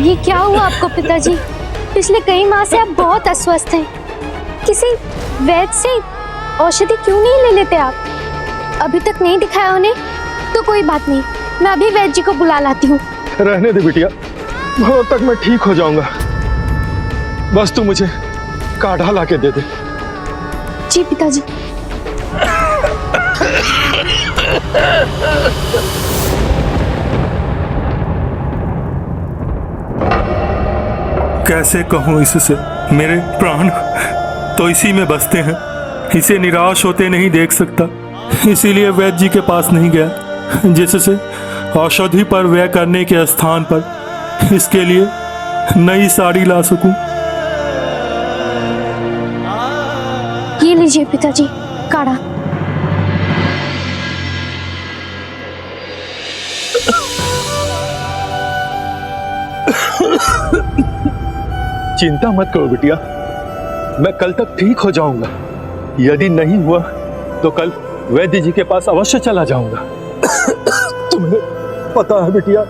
ये क्या हुआ आपको पिताजी? पिछले कई माह से आप बहुत अस्वस्थ हैं। किसी वैद्य से औषधि क्यों नहीं ले लेते आप? अभी तक नहीं दिखाया उन्हें? तो कोई बात नहीं, मैं अभी वैद्य जी को बुला लाती हूँ। रहने दे बिटिया, बहुत तक मैं ठीक हो जाऊंगा। बस तू मुझे काढ़ा ला के दे दे। जी पिताजी। कैसे कहूँ इससे, मेरे प्राण तो इसी में बसते हैं। इसे निराश होते नहीं देख सकता, इसीलिए वैद्य जी के पास नहीं गया, जिससे औषधि पर व्यय करने के स्थान पर इसके लिए नई साड़ी ला सकूं। ये लीजिए पिताजी, काढ़ा। चिंता मत करो बिटिया, मैं कल तक ठीक हो जाऊंगा। यदि नहीं हुआ तो कल वैद्य जी के पास अवश्य चला जाऊंगा। तुम्हें पता है बिटिया,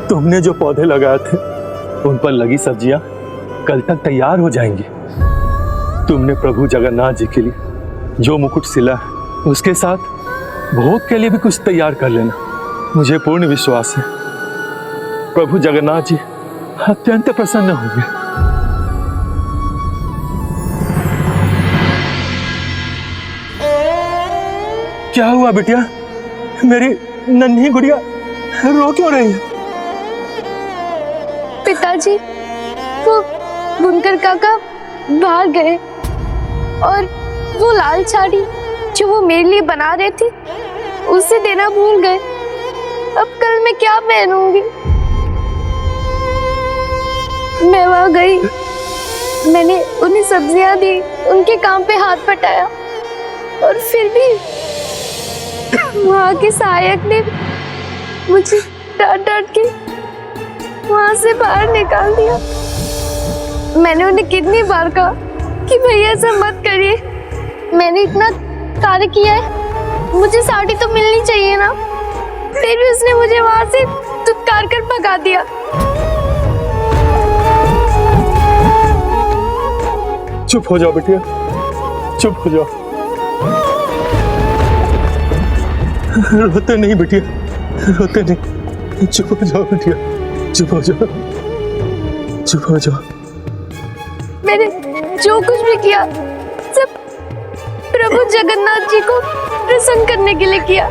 तुमने जो पौधे लगाए थे उन पर लगी सब्जियां कल तक तैयार हो जाएंगी। तुमने प्रभु जगन्नाथ जी के लिए जो मुकुट सिला है उसके साथ भोग के लिए भी कुछ तैयार कर लेना। मुझे पूर्ण विश्वास है प्रभु जगन्नाथ जी अत्यंत प्रसन्न होंगे। क्या हुआ बिटिया? मेरी नन्ही गुड़िया रो क्यों रही है? पिताजी, वो बुनकर काका बाहर गए और वो लाल साड़ी जो वो मेरे लिए बना रहे थे उसे देना भूल गए। अब कल मैं क्या पहनूंगी? मैं वहां गई, मैंने उन्हें सब्जियां दी, उनके काम पे हाथ बटाया और फिर भी वहां के सहायक ने मुझे डांट डांट के वहां से बाहर निकाल दिया। मैंने उन्हें कितनी बार कहा कि भैया ऐसा मत करिए, मैंने इतना कार्य किया है, मुझे साड़ी तो मिलनी चाहिए ना। फिर भी उसने मुझे वहां से धुतकार कर भगा दिया। चुप हो जाओ बिटिया, चुप हो जाओ। रोते नहीं बिटिया, रोते नहीं। चुप हो जाओ बिटिया, चुप हो जाओ, चुप हो जाओ। मैंने जो कुछ भी किया सब प्रभु जगन्नाथ जी को प्रसन्न करने के लिए किया।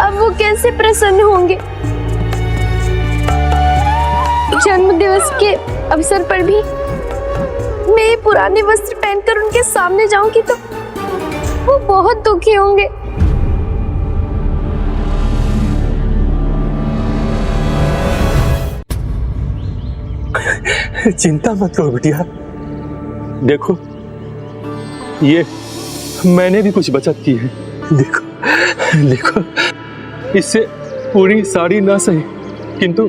अब वो कैसे प्रसन्न होंगे? जन्म दिवस के अवसर पर भी मैं ये पुराने वस्त्र पहनकर उनके सामने जाऊंगी तो वो बहुत दुखी होंगे। चिंता मत करो बिटिया, देखो ये मैंने भी कुछ बचत की है। देखो देखो, इससे पूरी साड़ी ना सही किंतु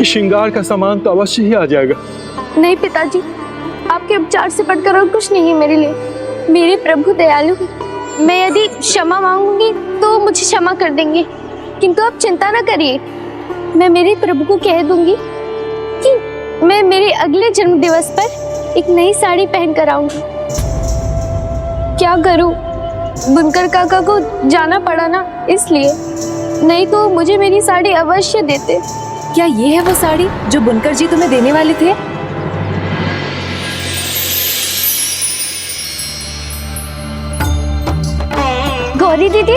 श्रृंगार का सामान तो अवश्य ही आ जाएगा। नहीं पिताजी, आपके उपचार से बढ़कर और कुछ नहीं है मेरे लिए। मेरे प्रभु दयालु हैं। मैं यदि क्षमा मांगूंगी तो मुझे क्षमा कर देंगे, किंतु आप चिंता ना करिए। मैं मेरे प्रभु को कह दूंगी कि मैं मेरे अगले जन्म दिवस पर एक नई साड़ी पहन कर आऊंगी। क्या करूं, बुनकर काका को जाना पड़ा ना, इसलिए। नहीं तो मुझे मेरी साड़ी अवश्य देते। क्या ये है वो साड़ी जो बुनकर जी तुम्हें देने वाले थे? गौरी दीदी,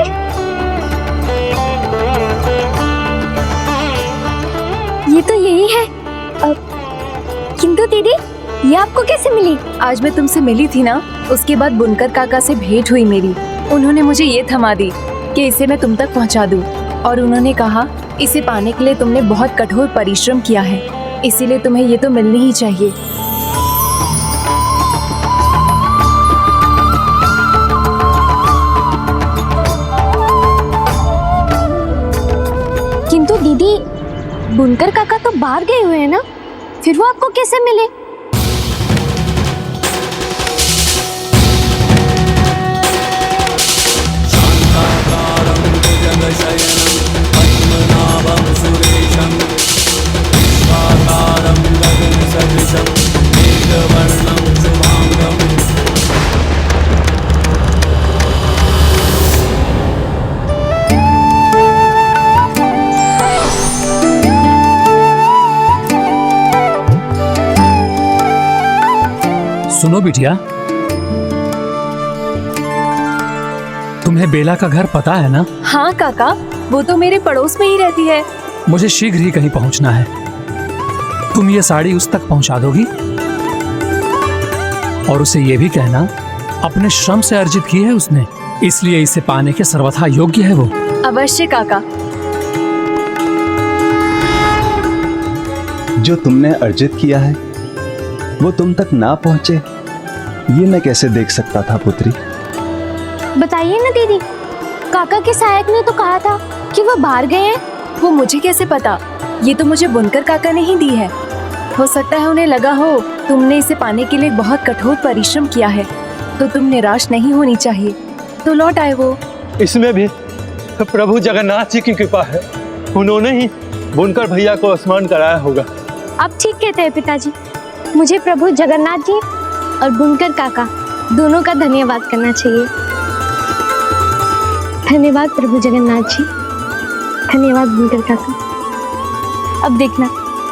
ये तो यही है। किंतु दीदी, ये आपको कैसे मिली? आज मैं तुमसे मिली थी ना, उसके बाद बुनकर काका से भेंट हुई मेरी। उन्होंने मुझे ये थमा दी कि इसे मैं तुम तक पहुंचा दूं, और उन्होंने कहा इसे पाने के लिए तुमने बहुत कठोर परिश्रम किया है, इसीलिए तुम्हें ये तो मिलनी ही चाहिए। किंतु दीदी, बुनकर काका तो बाहर गए हुए हैं ना, फिर वो आपको कैसे मिले? सुनो बिटिया, तुम्हें बेला का घर पता है ना? हाँ काका, वो तो मेरे पड़ोस में ही रहती है। मुझे शीघ्र ही कहीं पहुंचना है। तुम ये साड़ी उस तक पहुंचा दोगी और उसे ये भी कहना अपने श्रम से अर्जित की है उसने, इसलिए इसे पाने के सर्वथा योग्य है वो। अवश्य काका। जो तुमने अर्जित किया है वो तुम तक ना पहुंचे, ये मैं कैसे देख सकता था पुत्री? बताइए ना दीदी, काका के सहायक ने तो कहा था कि वो बाहर गए हैं। वो मुझे कैसे पता? ये तो मुझे बुनकर काका ने ही दी है। हो सकता है उन्हें लगा हो तुमने इसे पाने के लिए बहुत कठोर परिश्रम किया है, तो तुम निराश नहीं होनी चाहिए, तो लौट आए वो। इसमें भी प्रभु जगन्नाथ जी की कृपा है, उन्होंने ही बुनकर भैया को स्मरण कराया होगा। आप ठीक कहते हैं पिताजी, मुझे प्रभु जगन्नाथ जी और बुनकर काका दोनों का धन्यवाद करना चाहिए। धन्यवाद प्रभु जगन्नाथ जी, धन्यवाद बुनकर काका। अब देखना,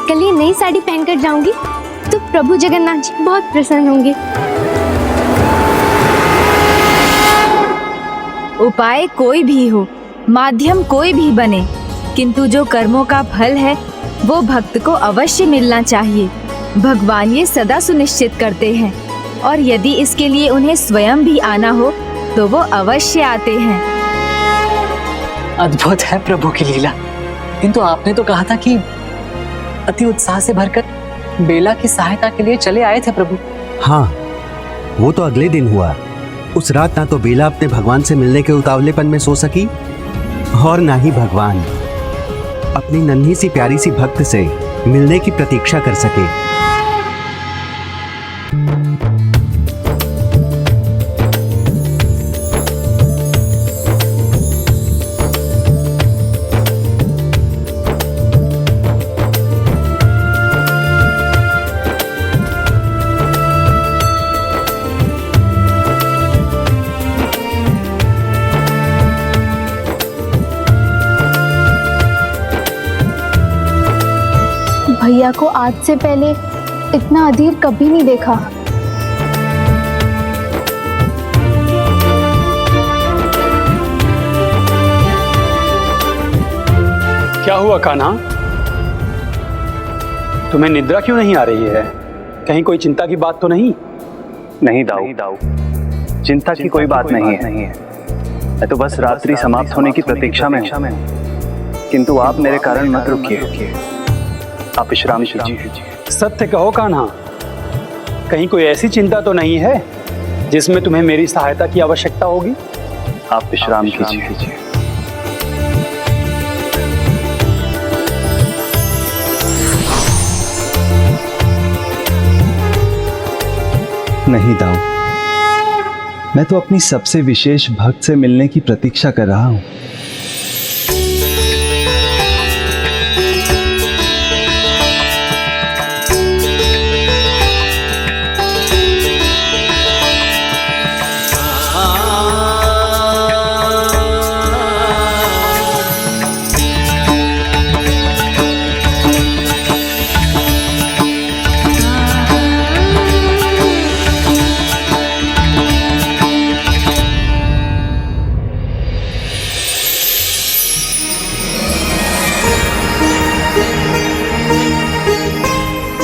कल ये नई साड़ी पहनकर जाऊंगी तो प्रभु जगन्नाथ जी बहुत प्रसन्न होंगे। उपाय कोई भी हो, माध्यम कोई भी बने, किंतु जो कर्मों का फल है वो भक्त को अवश्य मिलना चाहिए। भगवान ये सदा सुनिश्चित करते हैं और यदि इसके लिए उन्हें स्वयं भी आना हो तो वो अवश्य आते हैं। अद्भुत है प्रभु की लीला। किंतु आपने तो कहा था कि अति उत्साह से भरकर बेला की सहायता के लिए चले आए थे प्रभु। हाँ, वो तो अगले दिन हुआ। उस रात ना तो बेला अपने भगवान से मिलने के उतावलेपन में सो सकी और ना ही भगवान अपनी नन्ही सी प्यारी सी भक्त से मिलने की प्रतीक्षा कर सके। भैया को आज से पहले इतना अधीर कभी नहीं देखा। क्या हुआ कान्हा? तुम्हें निद्रा क्यों नहीं आ रही है? कहीं कोई चिंता की बात तो नहीं? नहीं दाऊ, चिंता की कोई बात नहीं है। मैं तो बस रात्रि समाप्त होने की प्रतीक्षा में हूं। किंतु आप मेरे कारण मत रुकिए, आप विश्राम कीजिए। सत्य कहो कान्हा, कहीं कोई ऐसी चिंता तो नहीं है जिसमें तुम्हें मेरी सहायता की आवश्यकता होगी? आप विश्राम कीजिए। नहीं दाऊ, मैं तो अपनी सबसे विशेष भक्त से मिलने की प्रतीक्षा कर रहा हूं।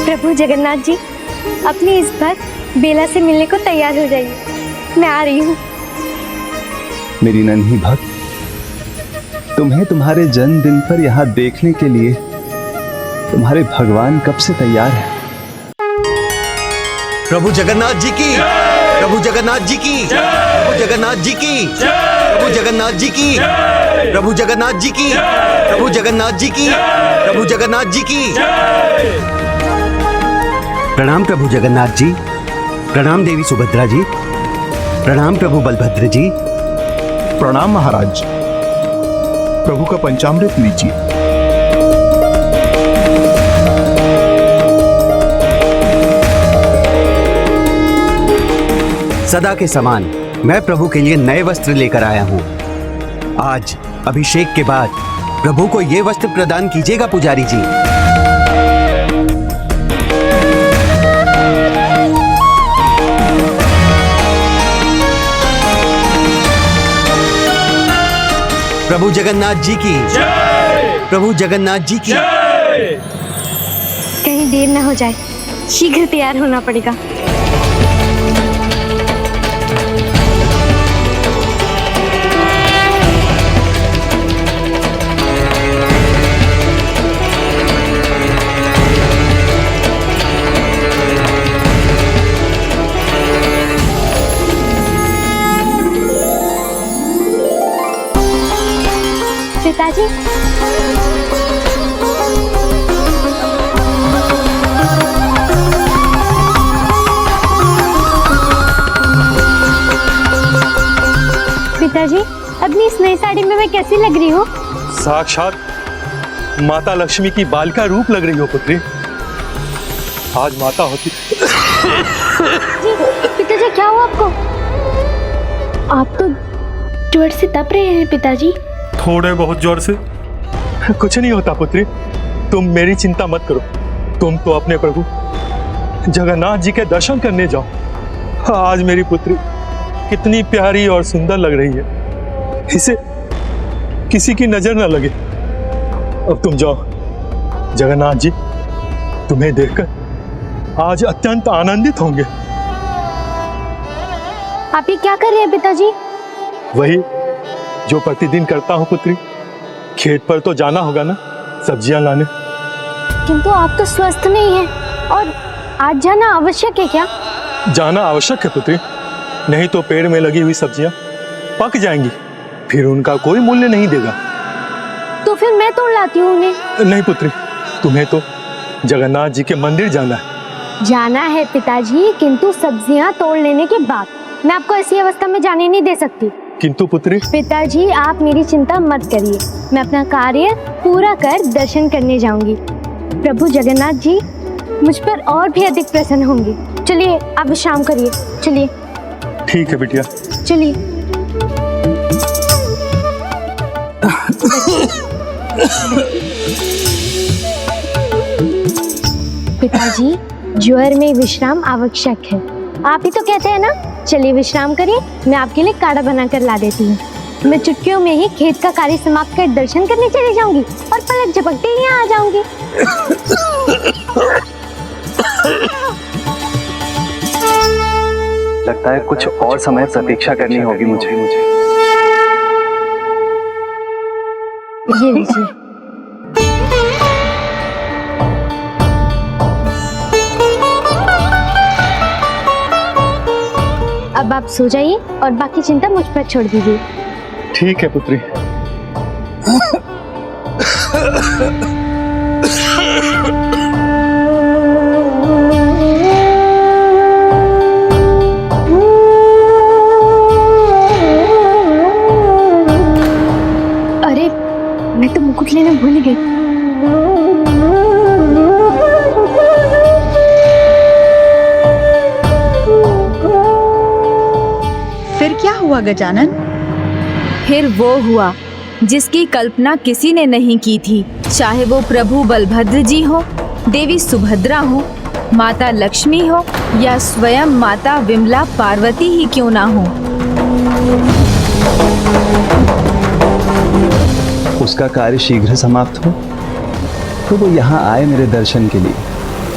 प्रभु जगन्नाथ जी, अपनी इस बार बेला से मिलने को तैयार हो जाइए, मैं आ रही हूँ। मेरी नन्ही भक्त, तुम्हें तुम्हारे जन्मदिन पर यहाँ देखने के लिए तुम्हारे भगवान कब से तैयार है। प्रभु जगन्नाथ जी की, प्रभु जगन्नाथ जी की, प्रभु जगन्नाथ जी की, प्रभु जगन्नाथ जी की, प्रभु जगन्नाथ जी की, प्रभु जगन्नाथ जी की, प्रभु जगन्नाथ जी की। प्रणाम प्रभु जगन्नाथ जी, प्रणाम देवी सुभद्रा जी, प्रणाम प्रभु बलभद्र जी। प्रणाम महाराज, प्रभु का पंचामृत लीजिए। सदा के समान मैं प्रभु के लिए नए वस्त्र लेकर आया हूँ। आज अभिषेक के बाद प्रभु को ये वस्त्र प्रदान कीजिएगा पुजारी जी। प्रभु जगन्नाथ जी की, प्रभु जगन्नाथ जी की। कहीं देर ना हो जाए, शीघ्र तैयार होना पड़ेगा। पिताजी, पिताजी, अपनी इस नई साड़ी में मैं कैसी लग रही हूँ? साक्षात माता लक्ष्मी की बालिका रूप लग रही हो पुत्री। आज माता होती। जी, पिताजी क्या हुआ आपको? आप तो जोर से तप रहे हैं पिताजी। थोड़े बहुत जोर से कुछ नहीं होता पुत्री, तुम मेरी चिंता मत करो। तुम तो अपने प्रभु जगन्नाथ जी के दर्शन करने जाओ। आज मेरी पुत्री कितनी प्यारी और सुंदर लग रही है। इसे किसी की नजर ना लगे। अब तुम जाओ। जगन्नाथ जी तुम्हें देखकर आज अत्यंत आनंदित होंगे। आप ये क्या कर रहे हैं पिताजी? वही जो प्रतिदिन करता हूँ पुत्री। खेत पर तो जाना होगा ना सब्जियां लाने। किंतु आप तो स्वस्थ नहीं हैं और आज जाना आवश्यक है क्या? जाना आवश्यक है पुत्री, नहीं तो पेड़ में लगी हुई सब्जियां पक जाएंगी, फिर उनका कोई मूल्य नहीं देगा। तो फिर मैं तोड़ लाती हूँ उन्हें। नहीं पुत्री, तुम्हें तो जगन्नाथ जी के मंदिर जाना है। जाना है पिताजी, किंतु सब्जियां तोड़ लेने के बाद। मैं आपको ऐसी अवस्था में जाने नहीं दे सकती। किंतु पुत्री। पिताजी आप मेरी चिंता मत करिए, मैं अपना कार्य पूरा कर दर्शन करने जाऊंगी। प्रभु जगन्नाथ जी मुझ पर और भी अधिक प्रसन्न होंगे। चलिए आप विश्राम करिए। चलिए। ठीक है बिटिया। चलिए। पिताजी ज्वर में विश्राम आवश्यक है, आप ही तो कहते हैं ना। चलिए विश्राम करिए, मैं आपके लिए काढ़ा बनाकर ला देती हूँ। मैं चुटकियों में ही खेत का कार्य समाप्त कर दर्शन करने चली जाऊंगी और पलक झपकते ही यहाँ आ जाऊंगी। लगता है कुछ और समय प्रतीक्षा करनी होगी मुझे। ये लीजिए। अब आप सो जाइए और बाकी चिंता मुझ पर छोड़ दीजिए। ठीक है पुत्री। अरे मैं तो मुकुट लेना भूल गई। फिर क्या हुआ गजानन? फिर वो हुआ जिसकी कल्पना किसी ने नहीं की थी, चाहे वो प्रभु बलभद्र जी हो, देवी सुभद्रा हो, माता लक्ष्मी हो या स्वयं माता विमला पार्वती ही क्यों ना हो। उसका कार्य शीघ्र समाप्त हो तो वो यहाँ आए मेरे दर्शन के लिए,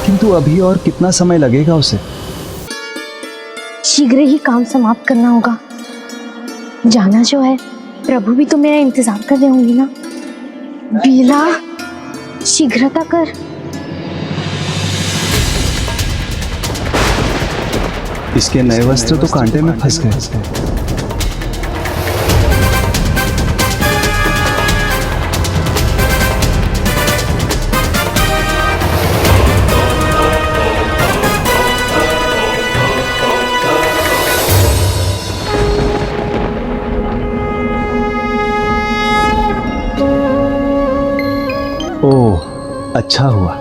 किंतु अभी और कितना समय लगेगा उसे? शीघ्र ही काम समाप्त करना होगा। जाना जो है, प्रभु भी तो मेरा इंतजार कर रहे होंगे ना। बीला शीघ्रता कर। इसके नए वस्त्र तो कांटे में फंस गए। ओह, अच्छा हुआ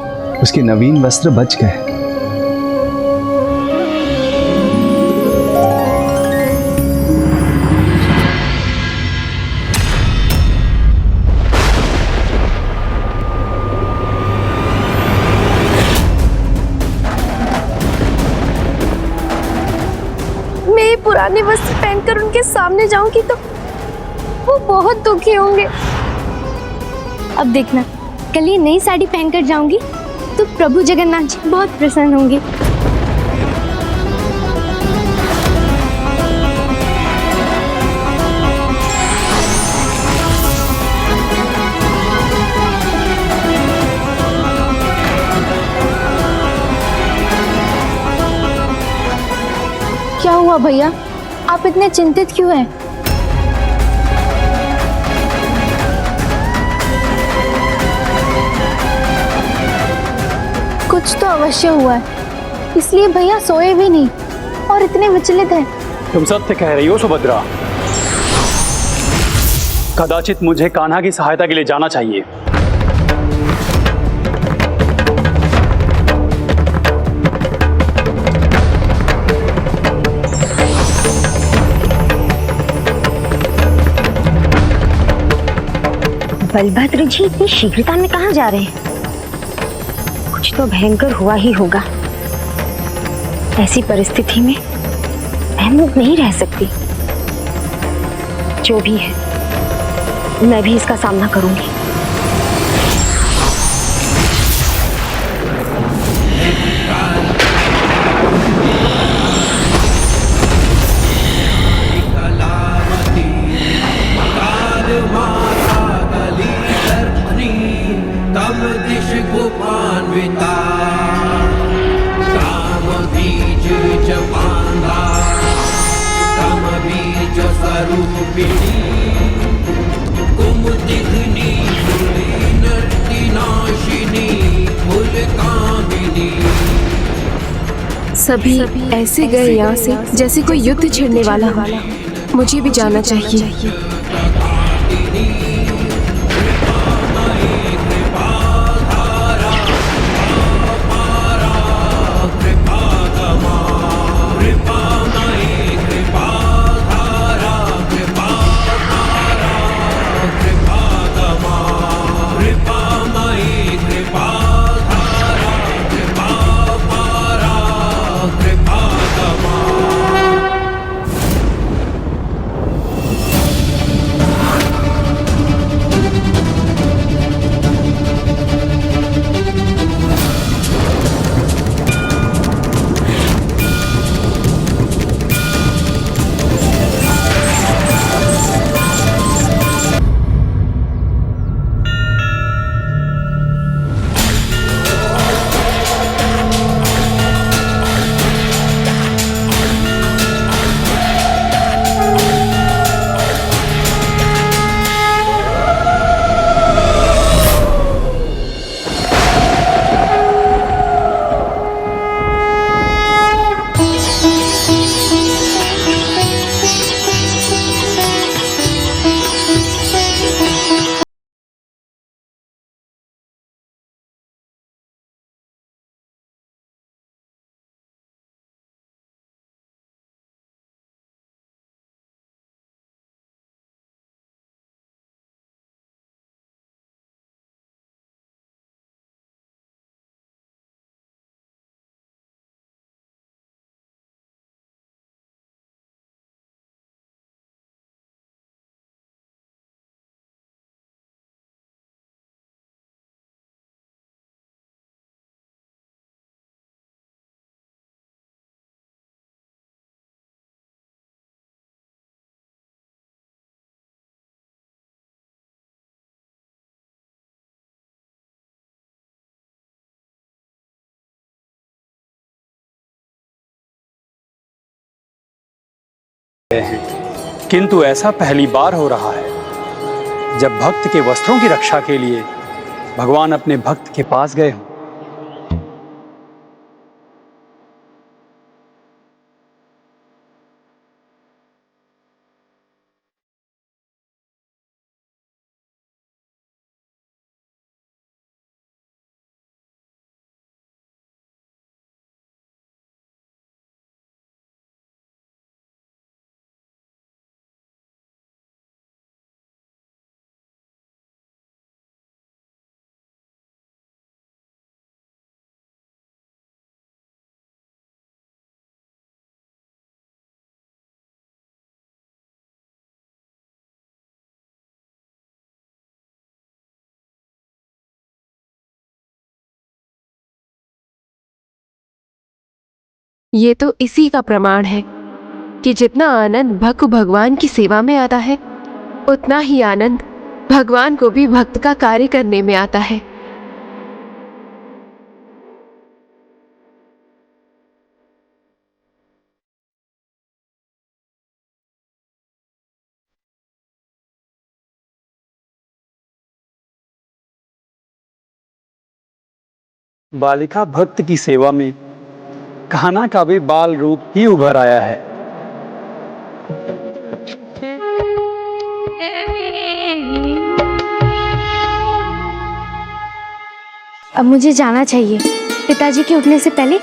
उसके नवीन वस्त्र बच गए। मैं पुराने वस्त्र पहनकर उनके सामने जाऊंगी तो वो बहुत दुखी होंगे। अब देखना, कल ये नई साड़ी पहनकर जाऊंगी तो प्रभु जगन्नाथ जी बहुत प्रसन्न होंगे। क्या हुआ भैया, आप इतने चिंतित क्यों हैं? कुछ तो अवश्य हुआ है, इसलिए भैया सोए भी नहीं और इतने विचलित हैं। तुम सत्य कह रही हो सुभद्रा। कदाचित मुझे कान्हा की सहायता के लिए जाना चाहिए। बलभद्र जी इतनी शीघ्रता में कहाँ जा रहे हैं? कुछ तो भयंकर हुआ ही होगा। ऐसी परिस्थिति में मैं मूक नहीं रह सकती। जो भी है मैं भी इसका सामना करूंगी। सभी ऐसे गए यहाँ से जैसे कोई युद्ध छिड़ने वाला हो। मुझे भी जाना चाहिए। किंतु ऐसा पहली बार हो रहा है जब भक्त के वस्त्रों की रक्षा के लिए भगवान अपने भक्त के पास गए हों। ये तो इसी का प्रमाण है कि जितना आनंद भक्त को भगवान की सेवा में आता है, उतना ही आनंद भगवान को भी भक्त का कार्य करने में आता है। बालिका भक्त की सेवा में कान्हा का भी बाल रूप ही उभर आया है। अब मुझे जाना चाहिए। पिताजी के उठने से पहले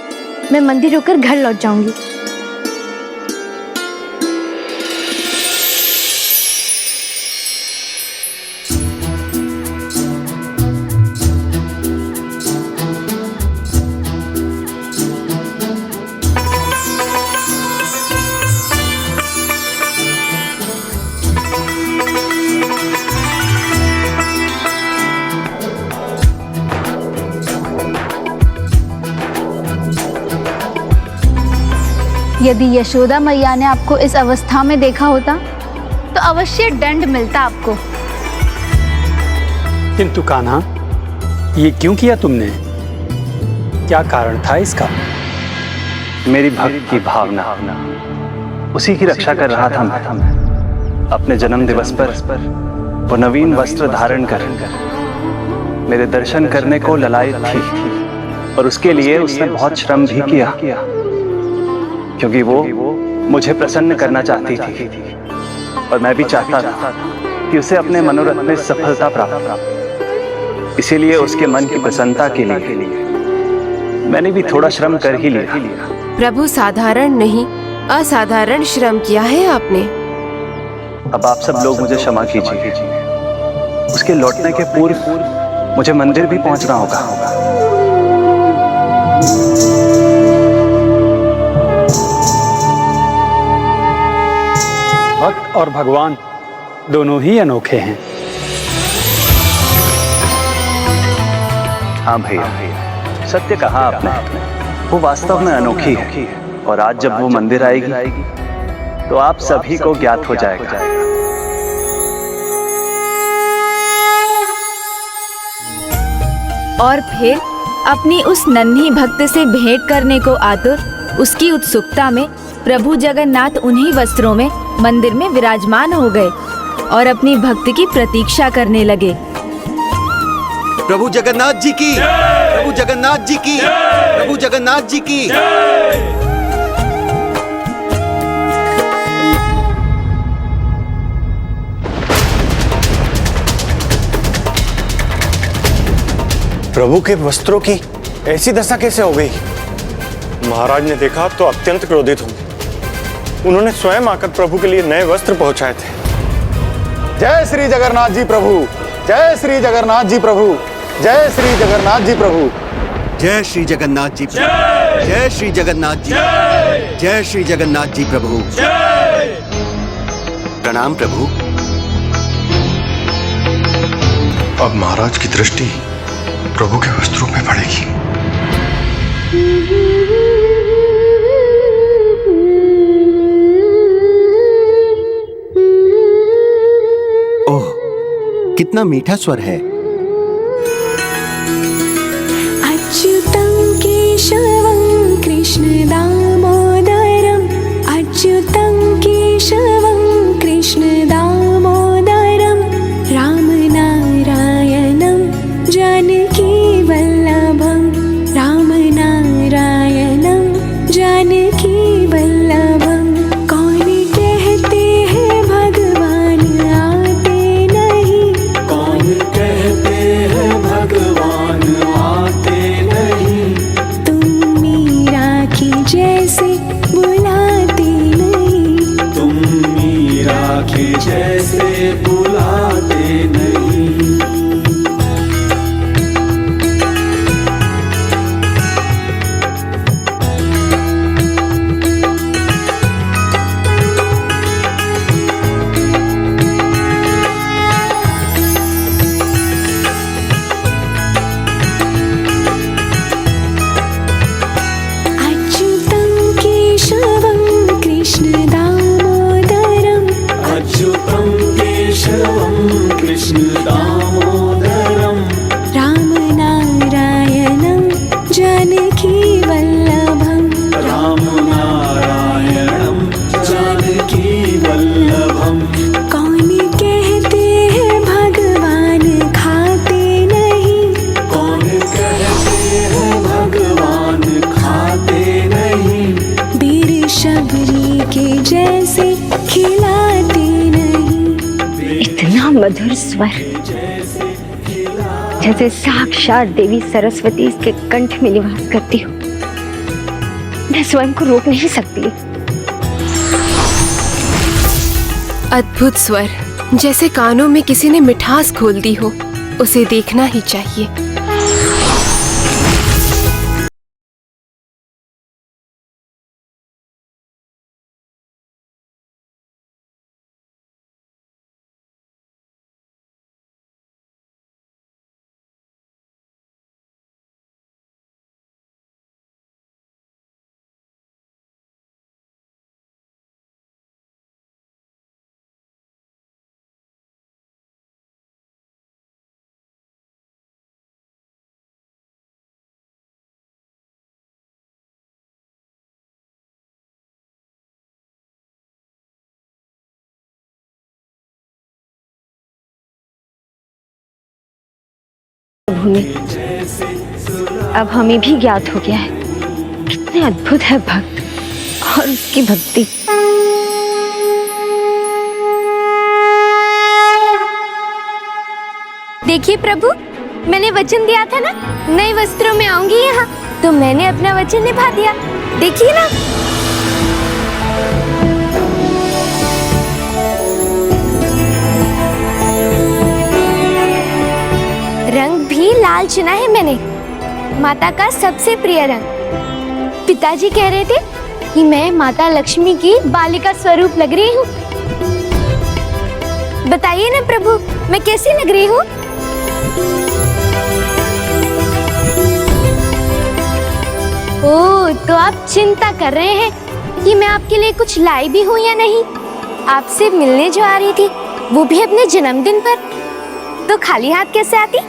मैं मंदिर होकर घर लौट जाऊंगी। यदि यशोदा मैया ने आपको इस अवस्था में देखा होता तो अवश्य दंड मिलता आपको। किंतु कान्हा, ये क्यों किया तुमने? क्या कारण था इसका? मेरी भक्त की भावना, उसी की रक्षा कर रहा था मैं। अपने जन्म दिवस पर वो नवीन वस्त्र धारण कर मेरे दर्शन करने को ललायत थी, और उसके लिए उसने बहुत श्रम भी किया, क्योंकि वो मुझे प्रसन्न करना चाहती थी, और मैं भी चाहता था कि उसे अपने मनोरथ में सफलता प्राप्त। इसीलिए उसके मन की प्रसन्नता के लिए मैंने भी थोड़ा श्रम कर ही लिया। प्रभु, साधारण नहीं असाधारण श्रम किया है आपने। अब आप सब लोग मुझे क्षमा कीजिए। उसके लौटने के पूर्व मुझे मंदिर भी पहुंचना होगा। भक्त और भगवान दोनों ही अनोखे हैं। हाँ भैया, सत्य कहा आपने। वो वास्तव में अनोखी है, और आज जब वो मंदिर आएगी तो आप सभी को ज्ञात हो जाएगा। और फिर अपनी उस नन्ही भक्त से भेंट करने को आतुर उसकी उत्सुकता में प्रभु जगन्नाथ उन्हीं वस्त्रों में मंदिर में विराजमान हो गए और अपनी भक्त की प्रतीक्षा करने लगे। प्रभु जगन्नाथ जी की, प्रभु जगन्नाथ जी की, प्रभु जगन्नाथ जी की। प्रभु के वस्त्रों की ऐसी दशा कैसे हो गई? महाराज ने देखा तो अत्यंत क्रोधित होंगे। उन्होंने स्वयं आकर प्रभु के लिए नए वस्त्र पहुंचाए थे। जय श्री जगन्नाथ जी प्रभु, जय श्री जगन्नाथ जी प्रभु, जय श्री जगन्नाथ जी प्रभु, जय श्री जगन्नाथ जी प्रभु, जय श्री जगन्नाथ जी, जय श्री जगन्नाथ जी प्रभु। प्रणाम प्रभु। अब महाराज की दृष्टि प्रभु के वस्त्रों में पड़ेगी। ओह, कितना मीठा स्वर है। अच्युतं केशवं कृष्ण दामोदरम्, अच्युतं केशवं कृष्ण दामोदरम्, रामनारायणं जानकी वल्लभं, रामनारायणं जानकी वल्लभं। कौन कहते हैं भगवान आते नहीं, कौन कहते हैं भगवान आते नहीं, तुम मीरा की जैसे बुलाते नहीं, तुम मीरा के जैसे बुलाते नहीं। अच्युतं केशवं कृष्ण दामोदरम्, अच्युतं केशवं कृष्ण दामोदरम्, रामनारायणं जानकी वल्लभं, रामनारायणं जानकी वल्लभम्। कौन कहते हैं भगवान खाते नहीं, कौन कहते हैं भगवान खाते नहीं, बीर शबरी के जैसे खिलाते नहीं। इतना मधुर स्वर, जैसे साक्षात देवी सरस्वती इसके कंठ में निवास करती हो। मैं स्वयं को रोक नहीं सकती। अद्भुत स्वर, जैसे कानों में किसी ने मिठास घोल दी हो। उसे देखना ही चाहिए। प्रभु ने। अब हमें भी ज्ञात हो गया है कितने अद्भुत है भक्त और उसकी भक्ति। देखिए प्रभु, मैंने वचन दिया था ना नए वस्त्रों में आऊंगी यहाँ, तो मैंने अपना वचन निभा दिया। देखिए ना, रंग भी लाल चुना है मैंने, माता का सबसे प्रिय रंग। पिताजी कह रहे थे कि मैं माता लक्ष्मी की बालिका स्वरूप लग रही हूँ। बताइए ना प्रभु, मैं कैसी लग रही हूँ? ओह, तो आप चिंता कर रहे हैं कि मैं आपके लिए कुछ लाई भी हूँ या नहीं। आपसे मिलने जो आ रही थी, वो भी अपने जन्मदिन पर, तो खाली हाथ कैसे आती?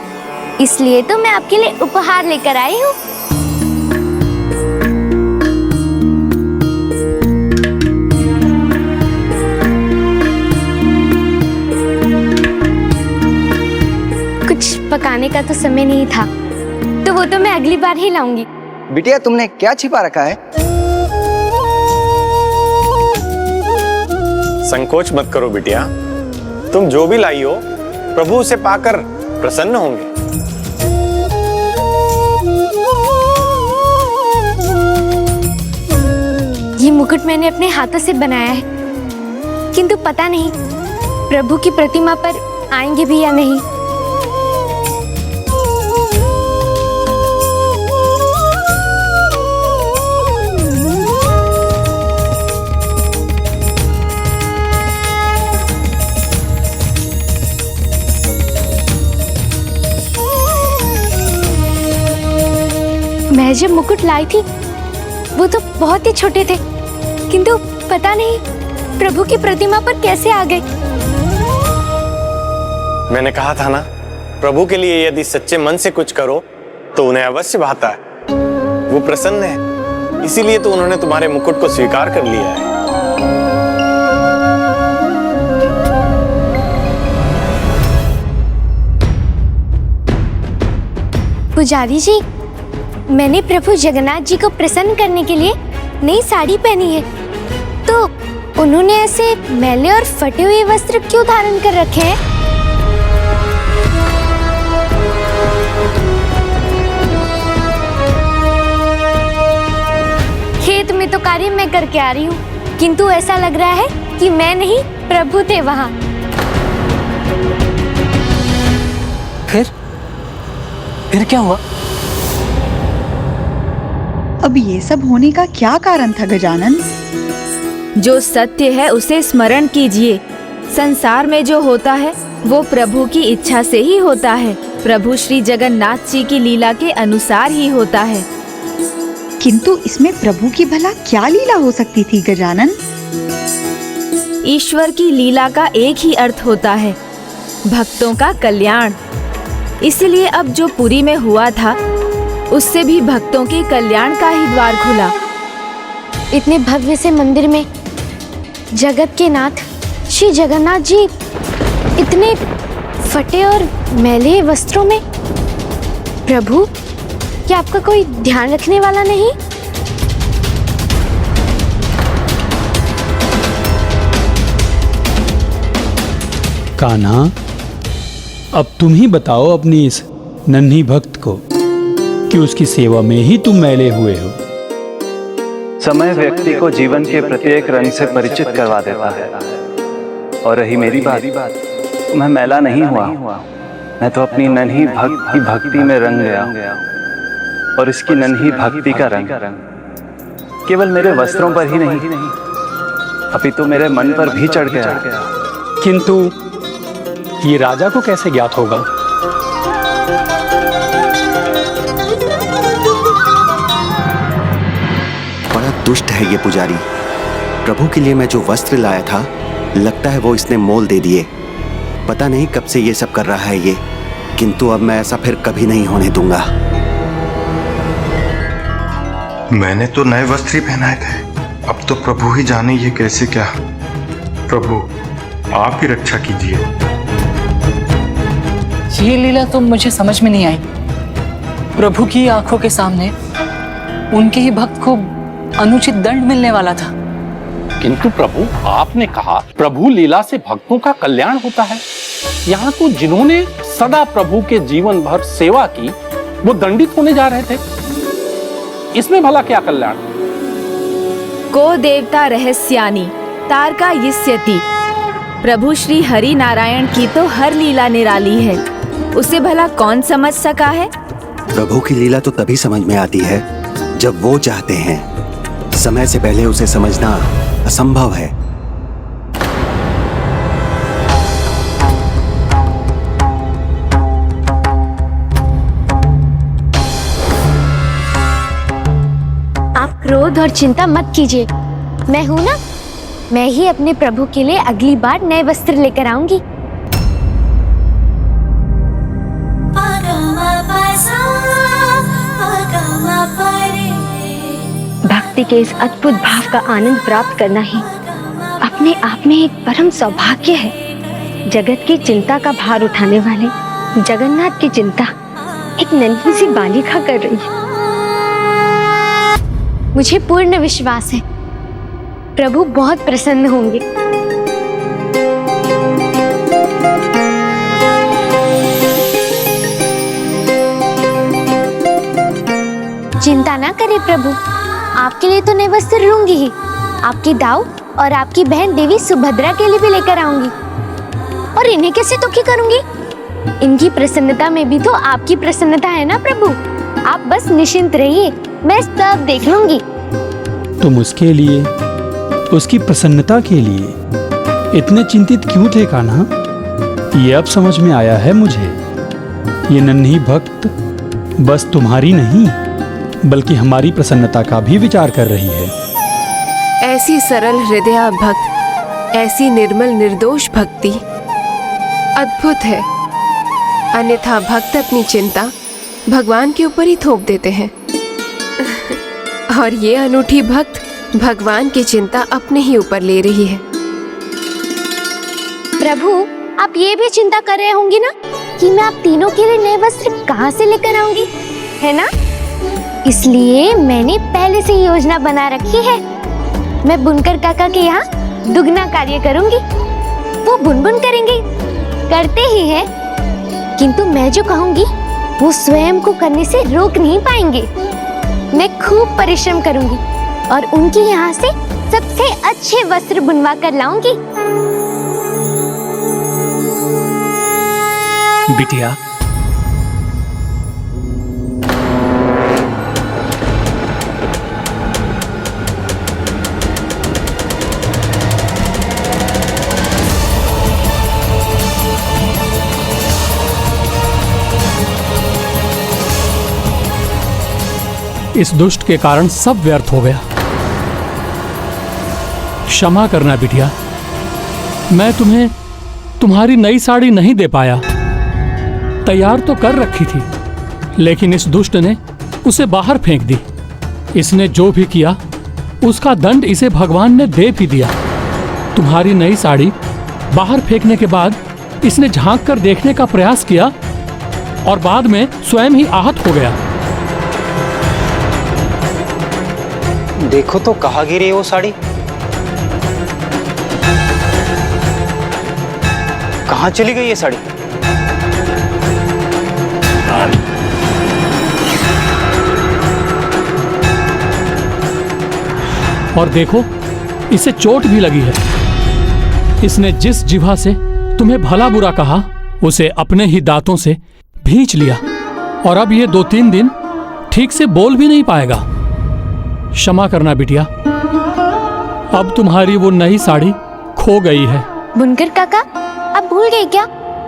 इसलिए तो मैं आपके लिए उपहार लेकर आई हूँ। कुछ पकाने का तो समय नहीं था, तो वो तो मैं अगली बार ही लाऊंगी। बिटिया, तुमने क्या छिपा रखा है? संकोच मत करो बिटिया, तुम जो भी लाई हो प्रभु उसे पाकर प्रसन्न होंगे। ये मुकुट मैंने अपने हाथों से बनाया है, किंतु पता नहीं प्रभु की प्रतिमा पर आएंगे भी या नहीं। मैं जब मुकुट लाई थी वो तो बहुत ही छोटे थे, किंतु पता नहीं प्रभु की प्रतिमा पर कैसे आ गए। मैंने कहा था ना, प्रभु के लिए यदि सच्चे मन से कुछ करो तो उन्हें अवश्य भाता है। वो प्रसन्न है, इसीलिए तो उन्होंने तुम्हारे मुकुट को स्वीकार कर लिया है। पुजारी जी, मैंने प्रभु जगन्नाथ जी को प्रसन्न करने के लिए नई साड़ी पहनी है, तो उन्होंने ऐसे मैले और फटे हुए वस्त्र क्यों धारण कर रखे हैं? खेत में तो कार्य मैं करके आ रही हूँ, किंतु ऐसा लग रहा है कि मैं नहीं प्रभु थे वहाँ। फिर क्या हुआ? अब ये सब होने का क्या कारण था गजानन? जो सत्य है उसे स्मरण कीजिए। संसार में जो होता है वो प्रभु की इच्छा से ही होता है, प्रभु श्री जगन्नाथ जी की लीला के अनुसार ही होता है। किंतु इसमें प्रभु की भला क्या लीला हो सकती थी गजानन? ईश्वर की लीला का एक ही अर्थ होता है, भक्तों का कल्याण। इसलिए अब जो पुरी में हुआ था उससे भी भक्तों के कल्याण का ही द्वार खुला। इतने भव्य से मंदिर में जगत के नाथ श्री जगन्नाथ जी इतने फटे और मैले वस्त्रों में, प्रभु क्या आपका कोई ध्यान रखने वाला नहीं? कान्हा, अब तुम ही बताओ अपनी इस नन्ही भक्त को कि उसकी सेवा में ही तुम मैले हुए हो। समय व्यक्ति को जीवन के प्रत्येक रंग से परिचित करवा देता है, और रही मेरी बात, मैं मैला नहीं हुआ, मैं तो अपनी नन्ही भक्त की भक्ति में रंग गया, और इसकी नन्ही भक्ति का रंग केवल मेरे वस्त्रों पर ही नहीं, अपितु मेरे मन पर भी चढ़ गया। किंतु ये राजा को कैसे ज्ञात होगा? बड़ा दुष्ट है ये पुजारी। प्रभु के लिए मैं जो वस्त्र लाया था, लगता है वो इसने मोल दे दिए। पता नहीं कब से ये सब कर रहा है ये, किंतु अब मैं ऐसा फिर कभी नहीं होने दूंगा। मैंने तो नए वस्त्र ही पहनाए थे, अब तो प्रभु ही जाने ये कैसे क्या। प्रभु आप ही रक्षा कीजिए। ये लीला तो मुझे समझ में नहीं आई। प्रभु की आंखों के सामने उनके ही भक्त को अनुचित दंड मिलने वाला था। किंतु प्रभु, आपने कहा प्रभु लीला से भक्तों का कल्याण होता है। यहाँ तो जिन्होंने सदा प्रभु के जीवन भर सेवा की वो दंडित होने जा रहे थे। इसमें भला क्या कल्याण? को देवता रहस्यानी तारका यिष्यति। प्रभु श्री हरि नारायण की तो हर लीला निराली है, उसे भला कौन समझ सका है? प्रभु की लीला तो तभी समझ में आती है जब वो चाहते हैं। समय से पहले उसे समझना असंभव है। आप क्रोध और चिंता मत कीजिए, मैं हूँ ना, मैं ही अपने प्रभु के लिए अगली बार नए वस्त्र लेकर आऊंगी। भक्ति के इस अद्भुत भाव का आनंद प्राप्त करना ही अपने आप में एक परम सौभाग्य है। जगत की चिंता का भार उठाने वाले जगन्नाथ की चिंता एक नन्ही सी बालिका कर रही है। मुझे पूर्ण विश्वास है प्रभु बहुत प्रसन्न होंगे। चिंता ना करें प्रभु, आपके लिए तो नए वस्त्र लूंगी ही, आपकी दाऊ और आपकी बहन देवी सुभद्रा के लिए भी लेकर आऊंगी। और इन्हें कैसे दुखी करूंगी? इनकी प्रसन्नता में भी तो आपकी प्रसन्नता है ना प्रभु। आप बस निश्चिंत रहिए, मैं सब देख लूंगी। तुम उसके लिए, उसकी प्रसन्नता के लिए इतने चिंतित क्यों थे कान्हा? ये अब समझ में आया है मुझे। ये नन्ही भक्त बस तुम्हारी नहीं बल्कि हमारी प्रसन्नता का भी विचार कर रही है। ऐसी सरल हृदया भक्त, ऐसी निर्मल निर्दोष भक्ति अद्भुत है। अन्यथा भक्त अपनी चिंता भगवान के ऊपर ही थोप देते हैं और ये अनूठी भक्त भगवान की चिंता अपने ही ऊपर ले रही है। प्रभु, आप ये भी चिंता कर रहे होंगे ना कि मैं आप तीनों के लिए नए वस्त्र कहाँ से लेकर आऊंगी, है ना? इसलिए मैंने पहले से योजना बना रखी है। मैं बुनकर काका के यहाँ दुगना कार्य करूंगी। वो बुनबुन करेंगे, करते ही है, किंतु मैं जो कहूंगी वो स्वयं को करने से रोक नहीं पाएंगे। मैं खूब परिश्रम करूंगी और उनके यहाँ से सबसे अच्छे वस्त्र बुनवा कर लाऊंगी। बिटिया, इस दुष्ट के कारण सब व्यर्थ हो गया। क्षमा करना बिटिया, मैं तुम्हें तुम्हारी नई साड़ी नहीं दे पाया। तैयार तो कर रखी थी, लेकिन इस दुष्ट ने उसे बाहर फेंक दी। इसने जो भी किया उसका दंड इसे भगवान ने दे भी दिया। तुम्हारी नई साड़ी बाहर फेंकने के बाद इसने झांक कर देखने का प्रयास किया और बाद में स्वयं ही आहत हो गया। देखो तो कहाँ गिरी है वो साड़ी? कहाँ चली गई ये साड़ी? और देखो, इसे चोट भी लगी है। इसने जिस जिह्वा से तुम्हें भला बुरा कहा उसे अपने ही दांतों से भींच लिया और अब ये 2-3 दिन ठीक से बोल भी नहीं पाएगा। क्षमा करना बिटिया, अब तुम्हारी वो नई साड़ी खो गई है। बुनकर काका, आप भूल गए क्या?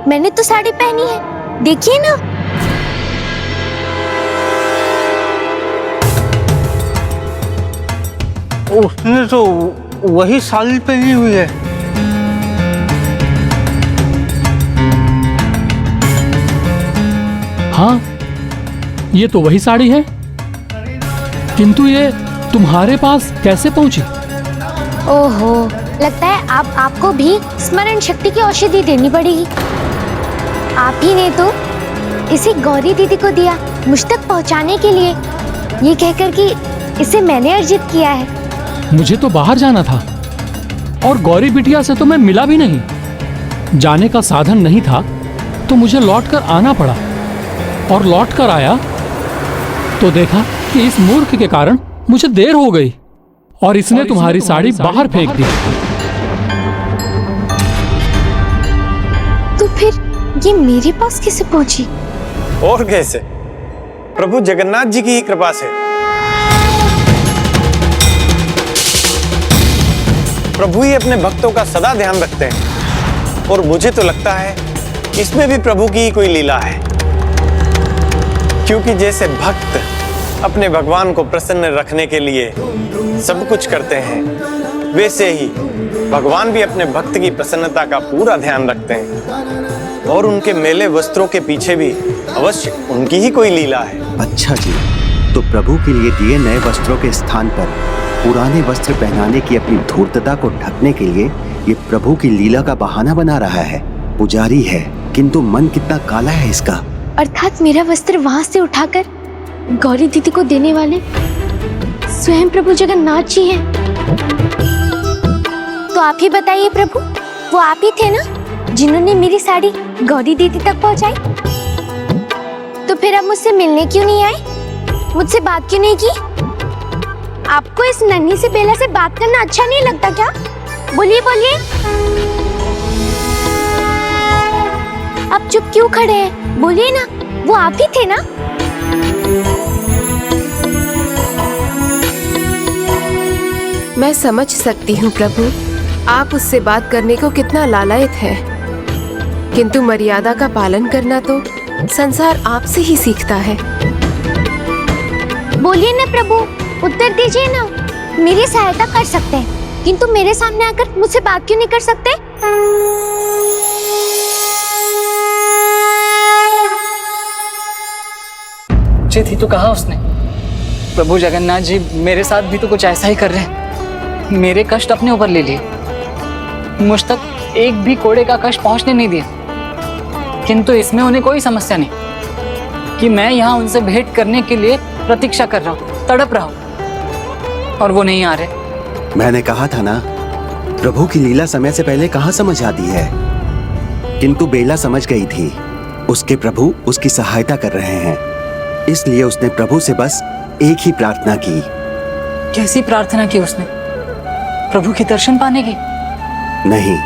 मैंने तो साड़ी पहनी है, देखिए ना। उसने तो वही साड़ी पहनी हुई है। हाँ, ये तो वही साड़ी है, किंतु ये तुम्हारे पास कैसे पहुंची? ओहो, लगता है आपको भी स्मरण शक्ति की औषधि देनी पड़ेगी। आप ही ने तो इसे गौरी दीदी को दिया। मुझ तक पहुंचाने के लिए, ये कहकर कि इसे मैंने अर्जित किया है। मुझे तो बाहर जाना था और गौरी बिटिया से तो मैं मिला भी नहीं। जाने का साधन नहीं था तो मुझे लौटकर आना पड़ा, और लौटकर आया तो देखा कि इस मूर्ख के कारण मुझे देर हो गई और इसने तुम्हारी साड़ी बाहर फेंक दी। तो फिर ये मेरे पास कैसे पहुंची? और कैसे? प्रभु जगन्नाथ जी की ही कृपा से। प्रभु ही अपने भक्तों का सदा ध्यान रखते हैं, और मुझे तो लगता है इसमें भी प्रभु की ही कोई लीला है, क्योंकि जैसे भक्त अपने भगवान को प्रसन्न रखने के लिए सब कुछ करते हैं, वैसे ही भगवान भी अपने भक्त की प्रसन्नता का पूरा ध्यान रखते हैं, और उनके मेले वस्त्रों के पीछे भी अवश्य उनकी ही कोई लीला है। अच्छा जी, तो प्रभु के लिए दिए नए वस्त्रों के स्थान पर पुराने वस्त्र पहनाने की अपनी धूर्तता को ढकने के लिए ये प्रभु की लीला का बहाना बना रहा है। पुजारी है, किंतु मन कितना काला है इसका। अर्थात मेरा वस्त्र वहां से उठाकर गौरी दीदी को देने वाले स्वयं प्रभु जगन्नाथ जी हैं। तो आप ही बताइए प्रभु, वो आप ही थे ना जिन्होंने मेरी साड़ी गौरी दीदी तक पहुंचाई? तो फिर आप मुझसे मिलने क्यों नहीं आए? मुझसे बात क्यों नहीं की? आपको इस नन्ही से बेला से बात करना अच्छा नहीं लगता क्या? बोलिए बोलिए। आप चुप क्यों खड़े हैं? बोलिए ना, वो आप ही थे ना? मैं समझ सकती हूँ प्रभु, आप उससे बात करने को कितना लालायत है, किंतु मर्यादा का पालन करना तो संसार आपसे ही सीखता है। बोलिए ना प्रभु, उत्तर दीजिए ना। मेरी सहायता कर सकते हैं, किंतु मेरे सामने आकर मुझसे बात क्यों नहीं कर सकते? उचित ही तो कहा उसने। प्रभु जगन्नाथ जी मेरे साथ भी तो कुछ ऐसा ही कर रहे हैं। मेरे कष्ट अपने ऊपर ले लिए, मुझ तक एक भी कोड़े का कष्ट पहुंचने नहीं दिया, किंतु इसमें उन्हें कोई समस्या नहीं कि मैं यहाँ उनसे भेंट करने के लिए प्रतीक्षा कर रहा हूँ, तड़प रहा हूँ, और वो नहीं आ रहे। मैंने कहा था ना, प्रभु की लीला समय से पहले कहाँ समझ आती है, किंतु बेला समझ गई थी। उसके प्रभु उसकी सहायता कर रहे हैं, इसलिए उसने प्रभु से बस एक ही प्रार्थना की। कैसी प्रार्थना की उसने? प्रभु के दर्शन पाने की? नहीं।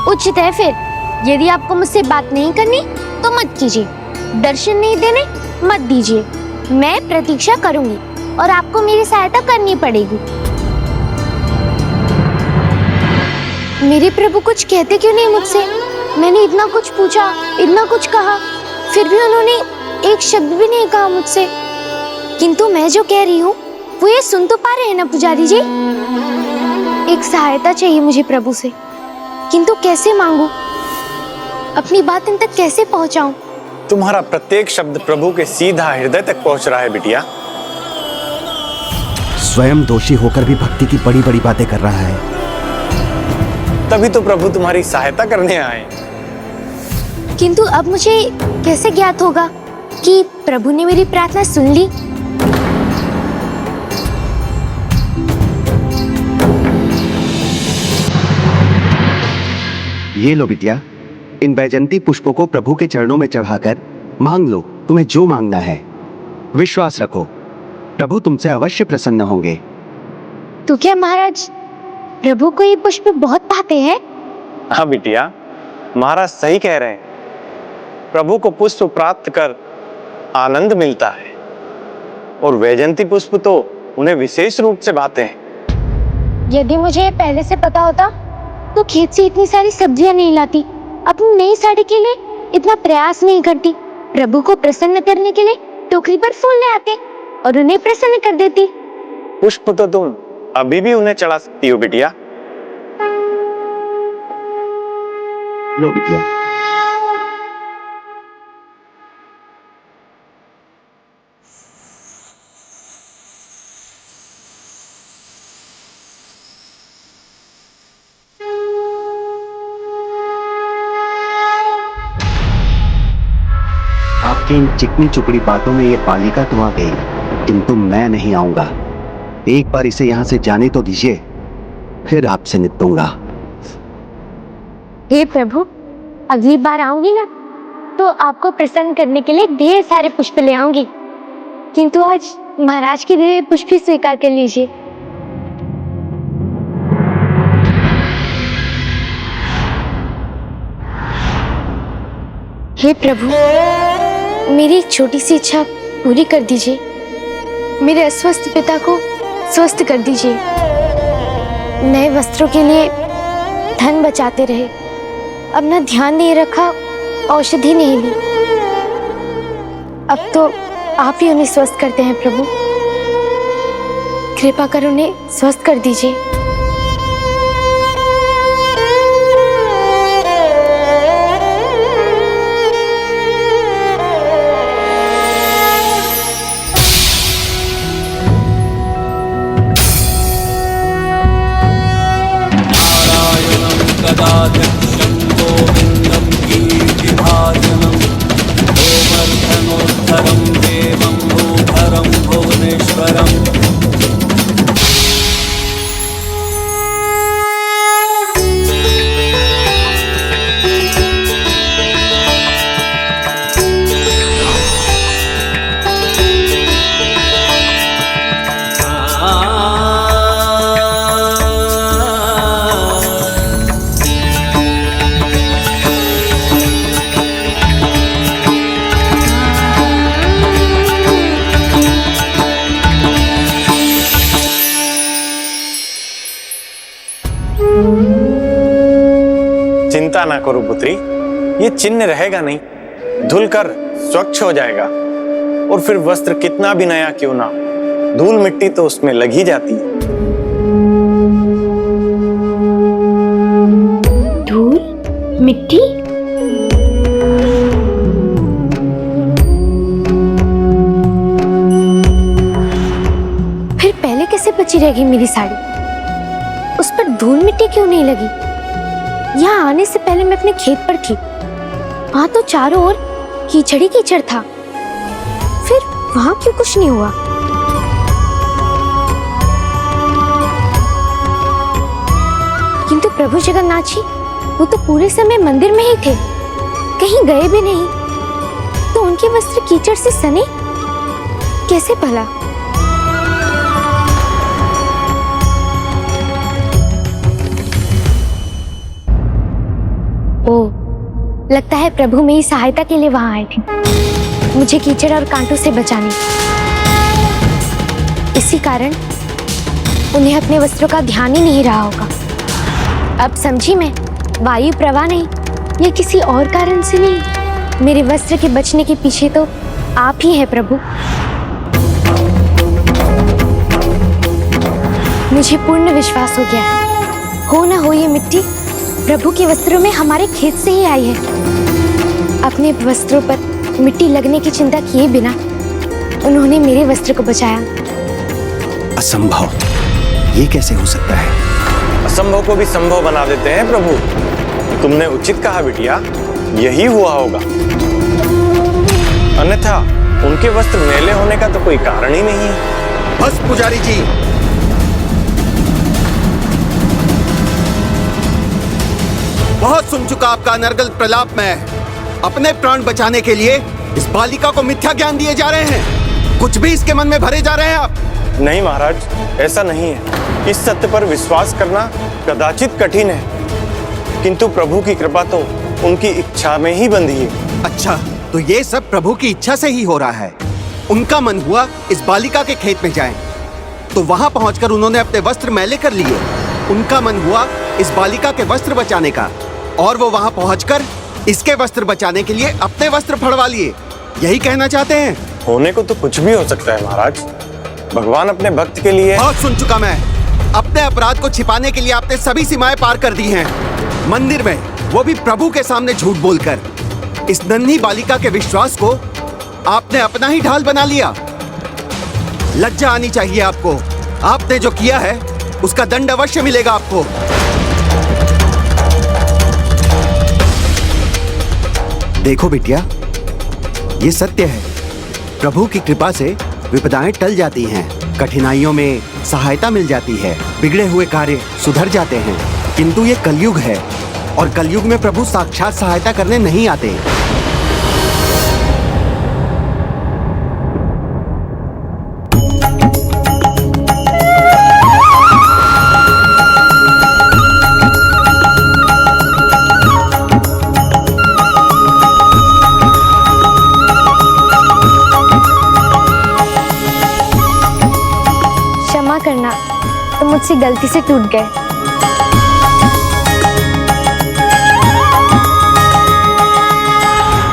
उचित है फिर, यदि आपको मुझसे बात नहीं करनी तो मत कीजिए, दर्शन नहीं देने मत दीजिए। मैं प्रतीक्षा करूंगी और आपको मेरी सहायता करनी पड़ेगी। मेरे प्रभु कुछ कहते क्यों नहीं मुझसे? मैंने इतना कुछ पूछा, इतना कुछ कहा, फिर भी उन्होंने एक शब्द भी नहीं कहा मुझसे। किंतु मैं जो कह रही हूँ वो ये सुन तो पा रहे हैं ना पुजारी जी? एक सहायता चाहिए मुझे प्रभु से, किंतु कैसे मांगू? अपनी बात इन तक कैसे पहुँचाऊं? तुम्हारा प्रत्येक शब्द प्रभु के सीधा हृदय तक पहुंच रहा है बिटिया। स्वयं दोषी होकर भी भक्ति की बड़ी बड़ी बातें कर रहा है। तभी तो प्रभु तुम्हारी सहायता करने आए। किंतु अब मुझे कैसे ज्ञात होगा कि प्रभु ने मेरी प्रार्थना सुन ली? ये लो बिटिया, इन बैजंती पुष्पों को प्रभु के चरणों में चढ़ाकर मांग लो तुम्हें जो मांगना है। विश्वास रखो, प्रभु तुमसे अवश्य प्रसन्न होंगे। तो क्या महाराज, प्रभु को ये पुष्प बहुत भाते हैं? हाँ बिटिया, महाराज सही कह रहे हैं। प्रभु को पुष्प प्राप्त कर आनंद मिलता है, और वैजंती पुष्प तो उन्हें विशेष रूप से भाते हैं। यदि मुझे पहले से पता होता तो खेत से इतनी सारी सब्जियां नहीं लाती, अपनी नई साड़ी के लिए इतना प्रयास नहीं करती, प्रभु को प्रसन्न करने के लिए टोकरी पर फूल ले आते और उन्हें प्रसन्न कर देती। पुष्प तो तुम अभी भी उन्हें चढ़ा सकती हो बिटिया। लो बिटिया। आपकी इन चिकनी चुपड़ी बातों में ये बालिका तो आ गई, किंतु मैं नहीं आऊंगा। एक बार इसे यहाँ से जाने तो दीजिए, फिर आपसे निपटूंगा। हे प्रभु, अगली बार आऊंगी ना तो आपको प्रसन्न करने के लिए ढेर सारे पुष्प ले आऊंगी, किंतु आज महाराज के दिए पुष्प ही स्वीकार कर लीजिए। हे प्रभु, मेरी एक छोटी सी इच्छा पूरी कर दीजिए। मेरे अस्वस्थ पिता को स्वस्थ कर दीजिए। नए वस्त्रों के लिए धन बचाते रहे, अब ना ध्यान नहीं रखा, औषधि नहीं ली। अब तो आप ही उन्हें स्वस्थ करते हैं प्रभु, कृपा कर उन्हें स्वस्थ कर दीजिए। चिंता ना करो पुत्री, ये चिन्ह रहेगा नहीं, धुलकर स्वच्छ हो जाएगा। और फिर वस्त्र कितना भी नया क्यों ना, धूल मिट्टी तो उसमें लग ही जाती है। धूल मिट्टी? फिर पहले कैसे बची रहेगी मेरी साड़ी? उस पर धूल मिट्टी क्यों नहीं लगी? यहाँ आने से पहले मैं अपने खेत पर थी, वहां तो चारों ओर कीचड़ ही कीचड़ था, फिर वहां क्यों कुछ नहीं हुआ? किंतु प्रभु जगन्नाथ जी, वो तो पूरे समय मंदिर में ही थे, कहीं गए भी नहीं, तो उनके वस्त्र कीचड़ से सने कैसे भला? लगता है प्रभु मेरी सहायता के लिए वहां आए थे, मुझे कीचड़ और कांटों से बचाने। इसी कारण उन्हें अपने वस्त्रों का ध्यान ही नहीं रहा होगा। अब समझी मैं, वायु प्रवाह नहीं, या किसी और कारण से नहीं, मेरे वस्त्र के बचने के पीछे तो आप ही हैं प्रभु। मुझे पूर्ण विश्वास हो गया है, हो ना हो ये मिट्टी प्रभु के वस्त्रों में हमारे खेत से ही आई है। अपने वस्त्रों पर मिट्टी लगने की चिंता किए बिना उन्होंने मेरे वस्त्र को बचाया। असंभव, ये कैसे हो सकता है? असंभव को भी संभव बना देते हैं प्रभु। तुमने उचित कहा बिटिया, यही हुआ होगा, अन्यथा उनके वस्त्र मैले होने का तो कोई कारण ही नहीं है। बस पुजारी जी, बहुत सुन चुका आपका अनर्गल प्रलाप। मैं अपने प्राण बचाने के लिए इस बालिका को मिथ्या ज्ञान दिए जा रहे हैं, कुछ भी इसके मन में भरे जा रहे हैं आप। नहीं महाराज, ऐसा नहीं है। इस सत्य पर विश्वास करना कदाचित कठिन है, किंतु प्रभु की कृपा तो उनकी इच्छा में ही बंधी है। अच्छा, तो ये सब प्रभु की इच्छा से ही हो रहा है। उनका मन हुआ इस बालिका के खेत में जाएं, तो वहां पहुंचकर उन्होंने अपने वस्त्र मैले कर लिए। उनका मन हुआ इस बालिका के वस्त्र बचाने का, और वो वहां पहुंचकर इसके वस्त्र बचाने के लिए अपने वस्त्र फड़वा लिए। यही कहना चाहते हैं? होने को तो कुछ भी हो सकता है महाराज, भगवान अपने भक्त के लिए। बहुत सुन चुका मैं। अपने अपराध को छिपाने के लिए आपने सभी सीमाएं पार कर दी हैं। मंदिर में, वो भी प्रभु के सामने झूठ बोलकर, इस नन्ही बालिका के विश्वास को आपने अपना ही ढाल बना लिया। लज्जा आनी चाहिए आपको। आपने जो किया है उसका दंड अवश्य मिलेगा आपको। देखो बिटिया, ये सत्य है। प्रभु की कृपा से विपदाएं टल जाती हैं, कठिनाइयों में सहायता मिल जाती है, बिगड़े हुए कार्य सुधर जाते हैं। किंतु ये कलयुग है और कलयुग में प्रभु साक्षात सहायता करने नहीं आते। क्षमा करना, तो मुझसे गलती से टूट गए।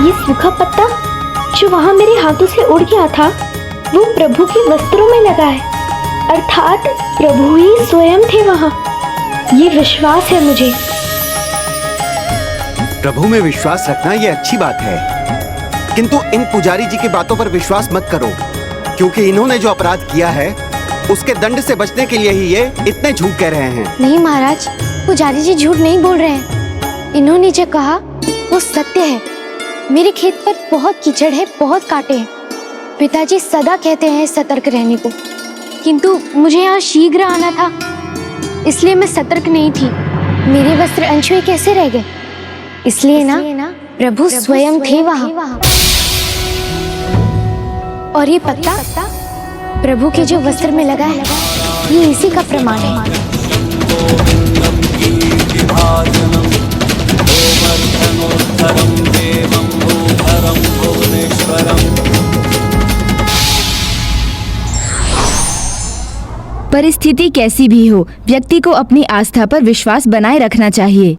ये सूखा पत्ता जो वहाँ मेरे हाथों से उड़ गया था, वो प्रभु के वस्त्रों में लगा है, अर्थात प्रभु ही स्वयं थे वहाँ। ये विश्वास है मुझे। प्रभु में विश्वास रखना ये अच्छी बात है, किंतु इन पुजारी जी की बातों पर विश्वास मत करो, क्योंकि इन्होंने जो अपराध किया है उसके दंड से बचने के लिए ही ये इतने झूठ कह रहे हैं। नहीं महाराज, पुजारी जी झूठ नहीं बोल रहे हैं। इन्होंने जो कहा वो सत्य है। मेरे खेत पर बहुत कीचड़ है, बहुत कांटे हैं। पिताजी सदा कहते हैं सतर्क रहने को, किंतु मुझे यहाँ शीघ्र आना था, इसलिए मैं सतर्क नहीं थी। मेरे वस्त्र अनछुए कैसे रह गए? इसलिए ना प्रभु स्वयं थे वहाँ। और ये पत्ता प्रभु के जो वस्त्र में लगा है, ये इसी का प्रमाण है। परिस्थिति कैसी भी हो, व्यक्ति को अपनी आस्था पर विश्वास बनाए रखना चाहिए।